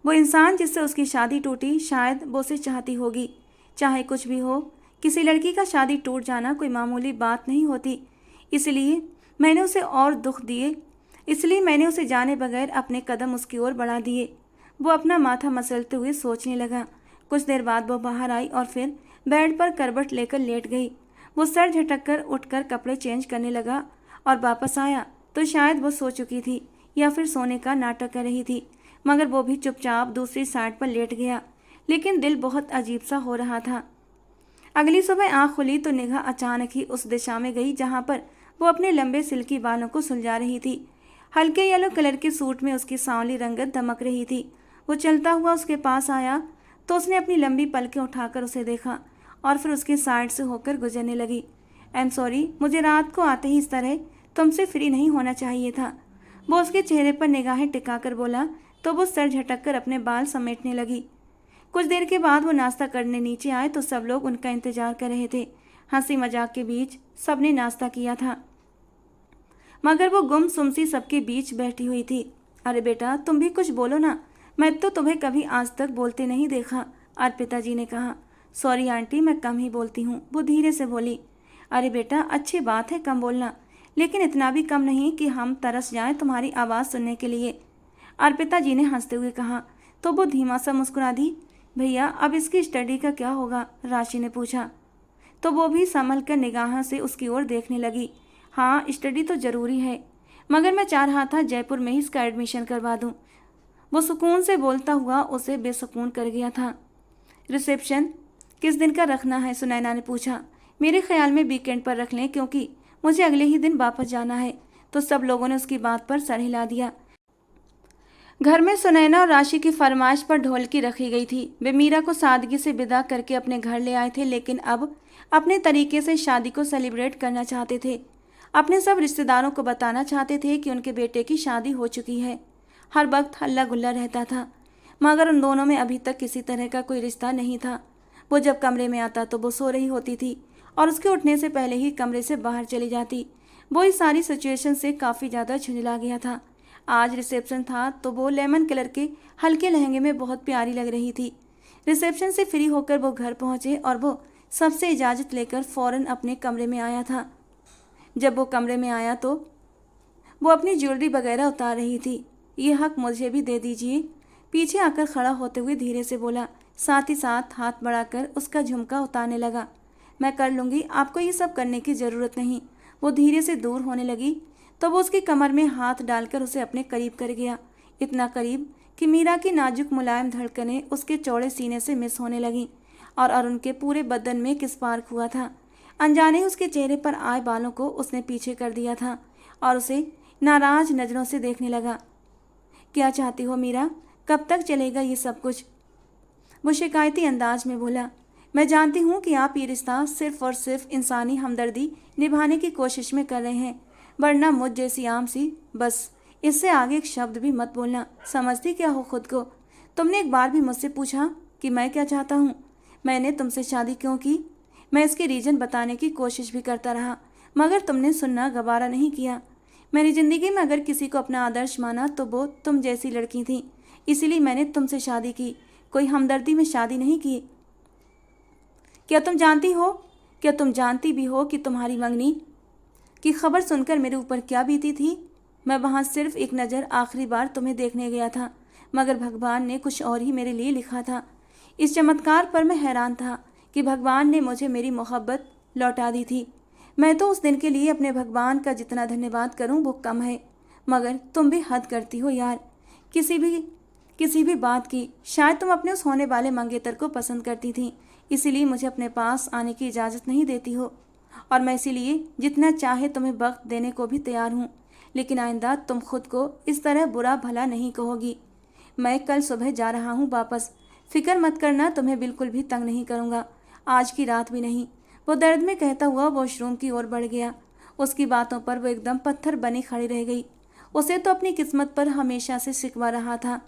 वो इंसान जिससे उसकी शादी टूटी, शायद वो उसे चाहती होगी। चाहे कुछ भी हो, किसी लड़की का शादी टूट जाना कोई मामूली बात नहीं होती। इसलिए मैंने उसे और दुख दिए इसलिए मैंने उसे जाने बगैर अपने कदम उसकी ओर बढ़ा दिए। वो अपना माथा मसलते हुए सोचने लगा। कुछ देर बाद वो बाहर आई और फिर बेड पर करवट लेकर लेट गई। वो सर झटक कर उठकर कपड़े चेंज करने लगा और वापस आया तो शायद वो सो चुकी थी या फिर सोने का नाटक कर रही थी, मगर वो भी चुपचाप दूसरी साइड पर लेट गया। लेकिन दिल बहुत अजीब सा हो रहा था। अगली सुबह आंख खुली तो निगाह अचानक ही उस दिशा में गई जहां पर वो अपने लंबे सिल्की बालों को सुलझा रही थी। हल्के येलो कलर के सूट में उसकी सांवली रंगत दमक रही थी। वो चलता हुआ उसके पास आया तो उसने अपनी लंबी पलकें उठाकर उसे देखा और फिर उसके साइड से होकर गुजरने लगी। आई एम सॉरी, मुझे रात को आते ही इस तरह तुमसे फ्री नहीं होना चाहिए था। वो उसके चेहरे पर निगाहें टिकाकर बोला तो वो सर झटक कर अपने बाल समेटने लगी। कुछ देर के बाद वो नाश्ता करने नीचे आए तो सब लोग उनका इंतजार कर रहे थे। हंसी मजाक के बीच सबने नाश्ता किया था, मगर वो गुमसुम सी सबके बीच बैठी हुई थी। अरे बेटा, तुम भी कुछ बोलो ना, मैं तो तुम्हें कभी आज तक बोलते नहीं देखा, अर्पिता जी ने कहा। सॉरी आंटी, मैं कम ही बोलती हूँ, वो धीरे से बोली। अरे बेटा, अच्छी बात है कम बोलना, लेकिन इतना भी कम नहीं कि हम तरस जाएं तुम्हारी आवाज़ सुनने के लिए, अर्पिता जी ने हंसते हुए कहा। तो वो धीमा सा मुस्कुरा दी। भैया, अब इसकी स्टडी का क्या होगा, राशि ने पूछा। तो वो भी संभल कर निगाहों से उसकी ओर देखने लगी। हाँ, स्टडी तो ज़रूरी है, मगर मैं चाह रहा था जयपुर में ही इसका एडमिशन करवा दूँ। वो सुकून से बोलता हुआ उसे बेसुकून कर गया था। रिसेप्शन किस दिन का रखना है, सुनैना ने पूछा। मेरे ख्याल में वीकेंड पर रख लें, क्योंकि मुझे अगले ही दिन वापस जाना है। तो सब लोगों ने उसकी बात पर सर हिला दिया। घर में सुनैना और राशि की फरमाइश पर ढोलकी रखी गई थी। वे मीरा को सादगी से विदा करके अपने घर ले आए थे, लेकिन अब अपने तरीके से शादी को सेलिब्रेट करना चाहते थे। अपने सब रिश्तेदारों को बताना चाहते थे कि उनके बेटे की शादी हो चुकी है। हर वक्त हल्ला गुल्ला रहता था, मगर उन दोनों में अभी तक किसी तरह का कोई रिश्ता नहीं था। वो जब कमरे में आता तो वो सो रही होती थी और उसके उठने से पहले ही कमरे से बाहर चली जाती। वो इस सारी सिचुएशन से काफ़ी ज़्यादा झुंझला गया था। आज रिसेप्शन था तो वो लेमन कलर के हल्के लहंगे में बहुत प्यारी लग रही थी। रिसेप्शन से फ्री होकर वो घर पहुंचे और वो सबसे इजाज़त लेकर फ़ौरन अपने कमरे में आया था। जब वो कमरे में आया तो वो अपनी ज्वेलरी वगैरह उतार रही थी। ये हक मुझे भी दे दीजिए, पीछे आकर खड़ा होते हुए धीरे से बोला, साथ ही साथ हाथ बढ़ाकर उसका झुमका उतारने लगा। मैं कर लूँगी, आपको ये सब करने की ज़रूरत नहीं। वो धीरे से दूर होने लगी तो वो उसकी कमर में हाथ डालकर उसे अपने करीब कर गया, इतना करीब कि मीरा की नाजुक मुलायम धड़कनें उसके चौड़े सीने से मिस होने लगीं और अरुण के पूरे बदन में किस्पार्क हुआ था। अनजाने ही उसके चेहरे पर आए बालों को उसने पीछे कर दिया था और उसे नाराज नज़रों से देखने लगा। क्या चाहती हो मीरा, कब तक चलेगा ये सब कुछ? वो शिकायती अंदाज में बोला। मैं जानती हूँ कि आप ये रिश्ता सिर्फ और सिर्फ इंसानी हमदर्दी निभाने की कोशिश में कर रहे हैं, वरना मुझ जैसी आम सी, बस इससे आगे एक शब्द भी मत बोलना। समझती क्या हो खुद को? तुमने एक बार भी मुझसे पूछा कि मैं क्या चाहता हूँ? मैंने तुमसे शादी क्यों की? मैं इसके रीज़न बताने की कोशिश भी करता रहा, मगर तुमने सुनना गवारा नहीं किया। मैंने ज़िंदगी में अगर किसी को अपना आदर्श माना तो वो तुम जैसी लड़की थी, इसीलिए मैंने तुमसे शादी की, कोई हमदर्दी में शादी नहीं की। क्या तुम जानती भी हो कि तुम्हारी मंगनी की खबर सुनकर मेरे ऊपर क्या बीती थी? मैं वहाँ सिर्फ एक नज़र आखिरी बार तुम्हें देखने गया था, मगर भगवान ने कुछ और ही मेरे लिए लिखा था। इस चमत्कार पर मैं हैरान था कि भगवान ने मुझे मेरी मोहब्बत लौटा दी थी। मैं तो उस दिन के लिए अपने भगवान का जितना धन्यवाद करूं वो कम है, मगर तुम भी हद करती हो यार, किसी भी बात की। शायद तुम अपने उस होने वाले मंगेतर को पसंद करती थी, इसीलिए मुझे अपने पास आने की इजाज़त नहीं देती हो, और मैं इसीलिए जितना चाहे तुम्हें वक्त देने को भी तैयार हूँ, लेकिन आइंदा तुम खुद को इस तरह बुरा भला नहीं कहोगी। मैं कल सुबह जा रहा हूँ वापस, फिक्र मत करना, तुम्हें बिल्कुल भी तंग नहीं करूँगा, आज की रात भी नहीं। वो दर्द में कहता हुआ वॉशरूम की ओर बढ़ गया। उसकी बातों पर वो एकदम पत्थर बनी खड़ी रह गई। उसे तो अपनी किस्मत पर हमेशा से शिकवा रहा था।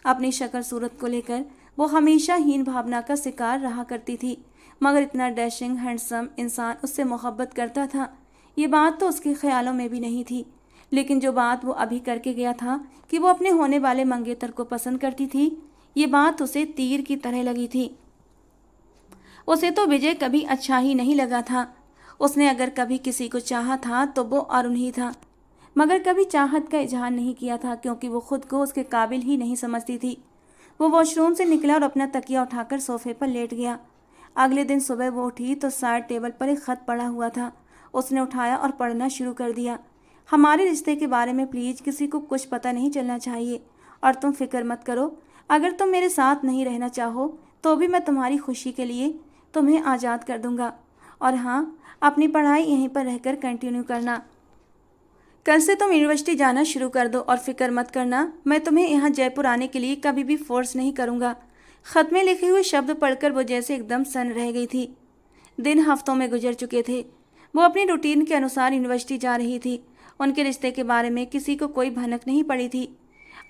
अपनी शक्ल सूरत को लेकर वो हमेशा हीन भावना का शिकार रहा करती थी, मगर इतना डैशिंग हैंडसम इंसान उससे मोहब्बत करता था, ये बात तो उसके ख्यालों में भी नहीं थी। लेकिन जो बात वो अभी करके गया था कि वो अपने होने वाले मंगेतर को पसंद करती थी, ये बात उसे तीर की तरह लगी थी। उसे तो विजय कभी अच्छा ही नहीं लगा था। उसने अगर कभी किसी को चाहा था तो वो अरुण ही था, मगर कभी चाहत का इजहार नहीं किया था, क्योंकि वो खुद को उसके काबिल ही नहीं समझती थी। वो वॉशरूम से निकला और अपना तकिया उठाकर सोफे पर लेट गया। अगले दिन सुबह वो उठी तो साइड टेबल पर एक खत पड़ा हुआ था। उसने उठाया और पढ़ना शुरू कर दिया। हमारे रिश्ते के बारे में प्लीज़ किसी को कुछ पता नहीं चलना चाहिए, और तुम फिक्र मत करो। अगर तुम मेरे साथ नहीं रहना चाहो तो भी मैं तुम्हारी खुशी के लिए तुम्हें आज़ाद कर दूंगा। और हाँ, अपनी पढ़ाई यहीं पर रहकर कंटिन्यू करना। कल से तुम यूनिवर्सिटी जाना शुरू कर दो, और फिक्र मत करना, मैं तुम्हें यहाँ जयपुर आने के लिए कभी भी फोर्स नहीं करूँगा। खत में लिखे हुए शब्द पढ़कर वो जैसे एकदम सन्न रह गई थी। दिन हफ्तों में गुजर चुके थे। वो अपनी रूटीन के अनुसार यूनिवर्सिटी जा रही थी। उनके रिश्ते के बारे में किसी को कोई भनक नहीं पड़ी थी।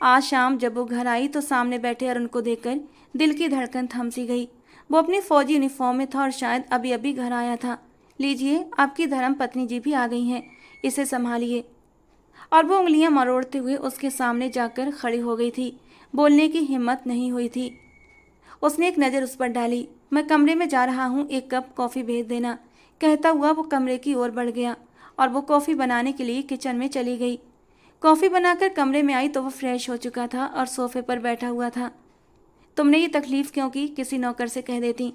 आज शाम जब वो घर आई तो सामने बैठे अरुण को देखकर दिल की धड़कन थम सी गई। वो अपनी फौजी यूनिफॉर्म में था और शायद अभी अभी घर आया था। लीजिए, आपकी धर्म पत्नी जी भी आ गई हैं, इसे संभालिए। और वो उंगलियां मरोड़ते हुए उसके सामने जाकर खड़ी हो गई थी। बोलने की हिम्मत नहीं हुई थी। उसने एक नज़र उस पर डाली। मैं कमरे में जा रहा हूँ, एक कप कॉफ़ी भेज देना। कहता हुआ वो कमरे की ओर बढ़ गया और वो कॉफ़ी बनाने के लिए किचन में चली गई। कॉफ़ी बनाकर कमरे में आई तो वो फ्रेश हो चुका था और सोफे पर बैठा हुआ था। तुमने ये तकलीफ़ क्यों की, किसी नौकर से कह देती।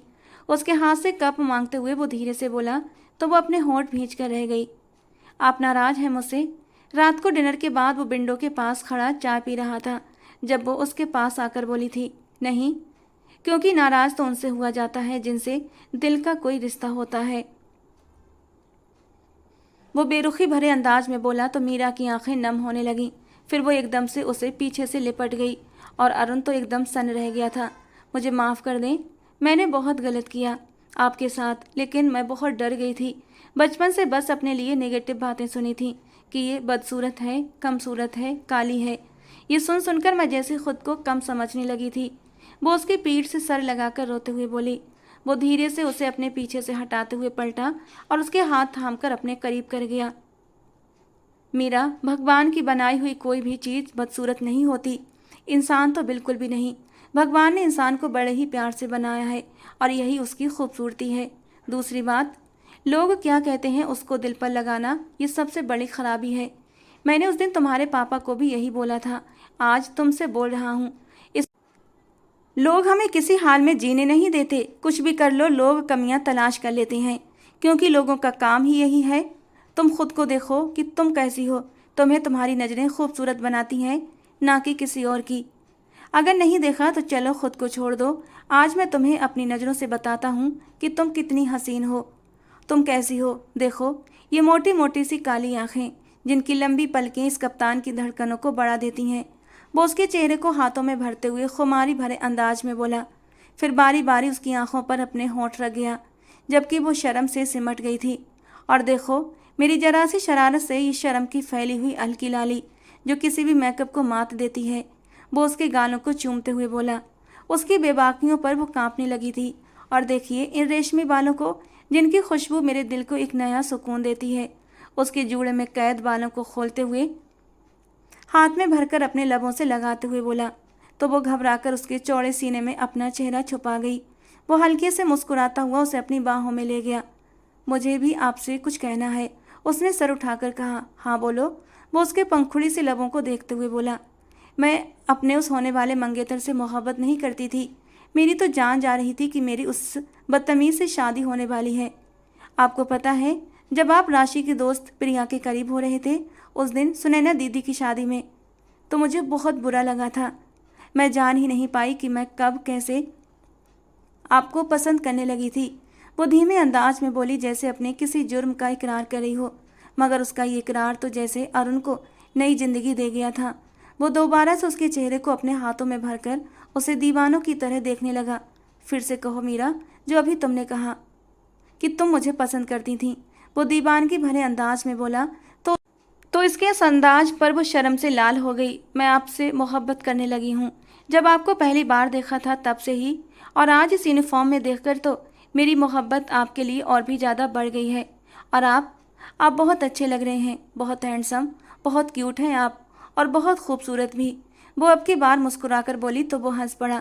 उसके हाथ से कप मांगते हुए वो धीरे से बोला तो वो अपने होंठ भींच कर रह गई। आप नाराज़ हैं मुझसे? रात को डिनर के बाद वो विंडो के पास खड़ा चाय पी रहा था जब वो उसके पास आकर बोली थी, नहीं, क्योंकि नाराज़ तो उनसे हुआ जाता है जिनसे दिल का कोई रिश्ता होता है। वो बेरुखी भरे अंदाज में बोला तो मीरा की आंखें नम होने लगीं। फिर वो एकदम से उसे पीछे से लिपट गई और अरुण तो एकदम सन्न रह गया था। मुझे माफ़ कर दें, मैंने बहुत गलत किया आपके साथ, लेकिन मैं बहुत डर गई थी। बचपन से बस अपने लिए नेगेटिव बातें सुनी थी कि ये बदसूरत है, कम सूरत है, काली है। ये सुन सुनकर मैं जैसे खुद को कम समझने लगी थी। वो उसकी पीठ से सर लगाकर रोते हुए बोली। वो धीरे से उसे अपने पीछे से हटाते हुए पलटा और उसके हाथ थामकर अपने करीब कर गया। मीरा, भगवान की बनाई हुई कोई भी चीज़ बदसूरत नहीं होती, इंसान तो बिल्कुल भी नहीं। भगवान ने इंसान को बड़े ही प्यार से बनाया है और यही उसकी खूबसूरती है। दूसरी बात, लोग क्या कहते हैं उसको दिल पर लगाना, ये सबसे बड़ी खराबी है। मैंने उस दिन तुम्हारे पापा को भी यही बोला था, आज तुमसे बोल रहा हूँ। लोग हमें किसी हाल में जीने नहीं देते। कुछ भी कर लो, लोग कमियां तलाश कर लेते हैं, क्योंकि लोगों का काम ही यही है। तुम खुद को देखो कि तुम कैसी हो। तुम्हें तुम्हारी नज़रें खूबसूरत बनाती हैं, ना कि किसी और की। अगर नहीं देखा तो चलो खुद को छोड़ दो। आज मैं तुम्हें अपनी नज़रों से बताता हूँ कि तुम कितनी हसीन हो। तुम कैसी हो, देखो, ये मोटी मोटी सी काली आँखें जिनकी लंबी पलकें इस कप्तान की धड़कनों को बढ़ा देती हैं। वो उसके चेहरे को हाथों में भरते हुए खुमारी भरे अंदाज में बोला। फिर बारी बारी उसकी आंखों पर अपने होंठ रख गया, जबकि वो शर्म से सिमट गई थी। और देखो, मेरी जरा सी शरारत से ये शर्म की फैली हुई हल्की लाली जो किसी भी मेकअप को मात देती है। वो उसके गालों को चूमते हुए बोला। उसकी बेबाकियों पर वो कांपने लगी थी। और देखिए इन रेशमी बालों को, जिनकी खुशबू मेरे दिल को एक नया सुकून देती है। उसके जूड़े में कैद बालों को खोलते हुए हाथ में भरकर अपने लबों से लगाते हुए बोला तो वो घबराकर उसके चौड़े सीने में अपना चेहरा छुपा गई। वो हल्के से मुस्कुराता हुआ उसे अपनी बाहों में ले गया। मुझे भी आपसे कुछ कहना है, उसने सर उठाकर कहा। हाँ बोलो, वो उसके पंखुड़ी से लबों को देखते हुए बोला। मैं अपने उस होने वाले मंगेतर से मोहब्बत नहीं करती थी। मेरी तो जान जा रही थी कि मेरी उस बदतमीज से शादी होने वाली है। आपको पता है, जब आप राशि की दोस्त प्रिया के करीब हो रहे थे उस दिन सुनैना दीदी की शादी में, तो मुझे बहुत बुरा लगा था। मैं जान ही नहीं पाई कि मैं कब कैसे आपको पसंद करने लगी थी। वो धीमे अंदाज में बोली, जैसे अपने किसी जुर्म का इकरार कर रही हो, मगर उसका ये इकरार तो जैसे अरुण को नई जिंदगी दे गया था। वो दोबारा से उसके चेहरे को अपने हाथों में भरकर उसे दीवानों की तरह देखने लगा। फिर से कहो मीरा, जो अभी तुमने कहा कि तुम मुझे पसंद करती थी, वो दीवानगी भरे अंदाज में बोला। तो इसके इस अंदाज पर वो शर्म से लाल हो गई। मैं आपसे मोहब्बत करने लगी हूँ, जब आपको पहली बार देखा था तब से ही, और आज इस यूनिफॉर्म में देखकर तो मेरी मोहब्बत आपके लिए और भी ज़्यादा बढ़ गई है। और आप बहुत अच्छे लग रहे हैं, बहुत हैंडसम, बहुत क्यूट हैं आप, और बहुत खूबसूरत भी। वो अब की बार मुस्कुराकर बोली तो वो हंस पड़ा।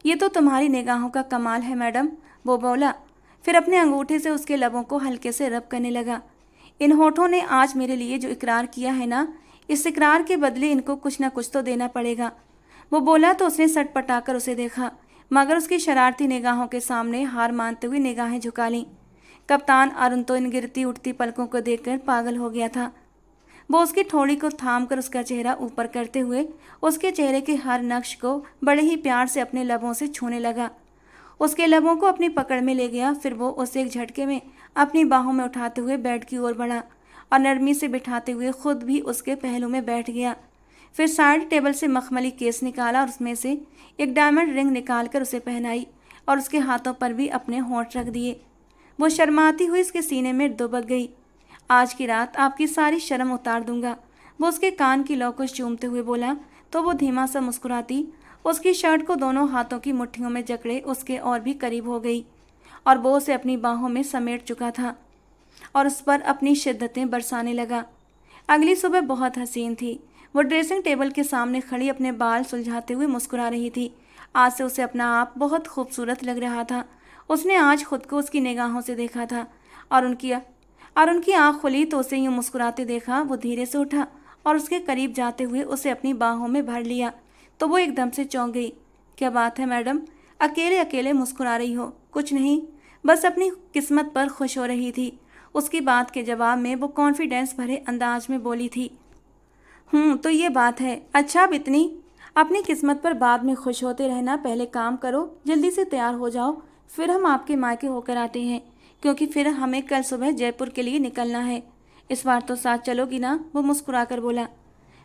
ये तो तुम्हारी निगाहों का कमाल है मैडम, वो बोला। फिर अपने अंगूठे से उसके लबों को हल्के से रब करने लगा। इन होठों ने आज मेरे लिए जो इकरार किया है ना, इस इकरार के बदले इनको कुछ ना कुछ तो देना पड़ेगा। वो बोला तो उसने सटपटाकर उसे देखा, मगर उसकी शरारती निगाहों के सामने हार मानते हुए निगाहें झुका लीं। कप्तान अरुण तो इन गिरती उठती पलकों को देखकर पागल हो गया था। वो उसकी ठोड़ी को थाम कर उसका चेहरा ऊपर करते हुए उसके चेहरे के हर नक्श को बड़े ही प्यार से अपने लबों से छूने लगा। उसके लबों को अपनी पकड़ में ले गया। फिर वो उसे एक झटके में अपनी बाहों में उठाते हुए बेड की ओर बढ़ा और नरमी से बिठाते हुए खुद भी उसके पहलू में बैठ गया। फिर साइड टेबल से मखमली केस निकाला और उसमें से एक डायमंड रिंग निकालकर उसे पहनाई और उसके हाथों पर भी अपने होंठ रख दिए। वो शर्माती हुई उसके सीने में दुबक गई। आज की रात आपकी सारी शर्म उतार दूंगा, वो उसके कान की लौ को चूमते हुए बोला। तो वो धीमा सा मुस्कुराती उसकी शर्ट को दोनों हाथों की मुट्ठियों में जकड़े उसके और भी करीब हो गई और वो उसे अपनी बाहों में समेट चुका था और उस पर अपनी शिद्दतें बरसाने लगा। अगली सुबह बहुत हसीन थी। वो ड्रेसिंग टेबल के सामने खड़ी अपने बाल सुलझाते हुए मुस्कुरा रही थी। आज से उसे अपना आप बहुत खूबसूरत लग रहा था। उसने आज खुद को उसकी निगाहों से देखा था और उनकी आँख खुली तो उसे यूँ मुस्कुराते देखा। वो धीरे से उठा और उसके करीब जाते हुए उसे अपनी बाहों में भर लिया तो वो एकदम से चौंक गई। क्या बात है मैडम, अकेले अकेले मुस्कुरा रही हो? कुछ नहीं, बस अपनी किस्मत पर खुश हो रही थी। उसकी बात के जवाब में वो कॉन्फिडेंस भरे अंदाज में बोली थी। तो ये बात है। अच्छा, अब इतनी अपनी किस्मत पर बाद में खुश होते रहना, पहले काम करो, जल्दी से तैयार हो जाओ, फिर हम आपके मायके होकर आते हैं, क्योंकि फिर हमें कल सुबह जयपुर के लिए निकलना है। इस बार तो साथ चलोगी ना? वो मुस्कुराकर बोला।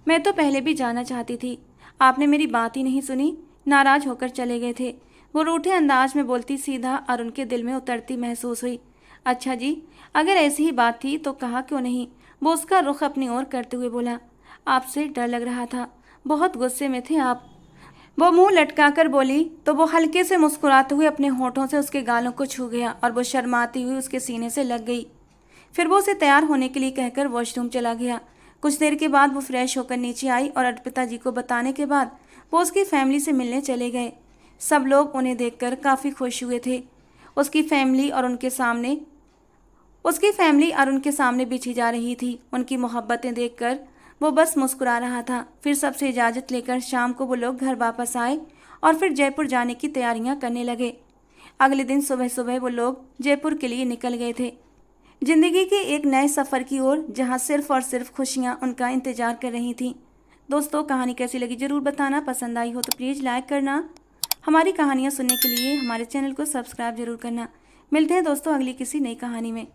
मैं तो पहले भी जाना चाहती थी, आपने मेरी बात ही नहीं सुनी, नाराज होकर चले गए थे। वो रूठे अंदाज में बोलती सीधा और उनके दिल में उतरती महसूस हुई। अच्छा जी, अगर ऐसी ही बात थी तो कहा क्यों नहीं? वो उसका रुख अपनी ओर करते हुए बोला। आपसे डर लग रहा था, बहुत गुस्से में थे आप, वो मुंह लटकाकर बोली। तो वो हल्के से मुस्कुराते हुए अपने होठों से उसके गालों को छू गया और वो शर्माती हुई उसके सीने से लग गई। फिर वो उसे तैयार होने के लिए कहकर वॉशरूम चला गया। कुछ देर के बाद वो फ्रेश होकर नीचे आई और अर्पिता जी को बताने के बाद वो उसकी फैमिली से मिलने चले गए। सब लोग उन्हें देखकर काफ़ी खुश हुए थे। उसकी फैमिली और उनके सामने बिछी जा रही थी। उनकी मोहब्बतें देखकर वो बस मुस्कुरा रहा था। फिर सबसे इजाज़त लेकर शाम को वो लोग घर वापस आए और फिर जयपुर जाने की तैयारियां करने लगे। अगले दिन सुबह सुबह वो लोग जयपुर के लिए निकल गए थे, जिंदगी के एक नए सफ़र की ओर, जहां सिर्फ और सिर्फ खुशियां उनका इंतजार कर रही थीं। दोस्तों, कहानी कैसी लगी ज़रूर बताना। पसंद आई हो तो प्लीज़ लाइक करना। हमारी कहानियाँ सुनने के लिए हमारे चैनल को सब्सक्राइब जरूर करना। मिलते हैं दोस्तों अगली किसी नई कहानी में।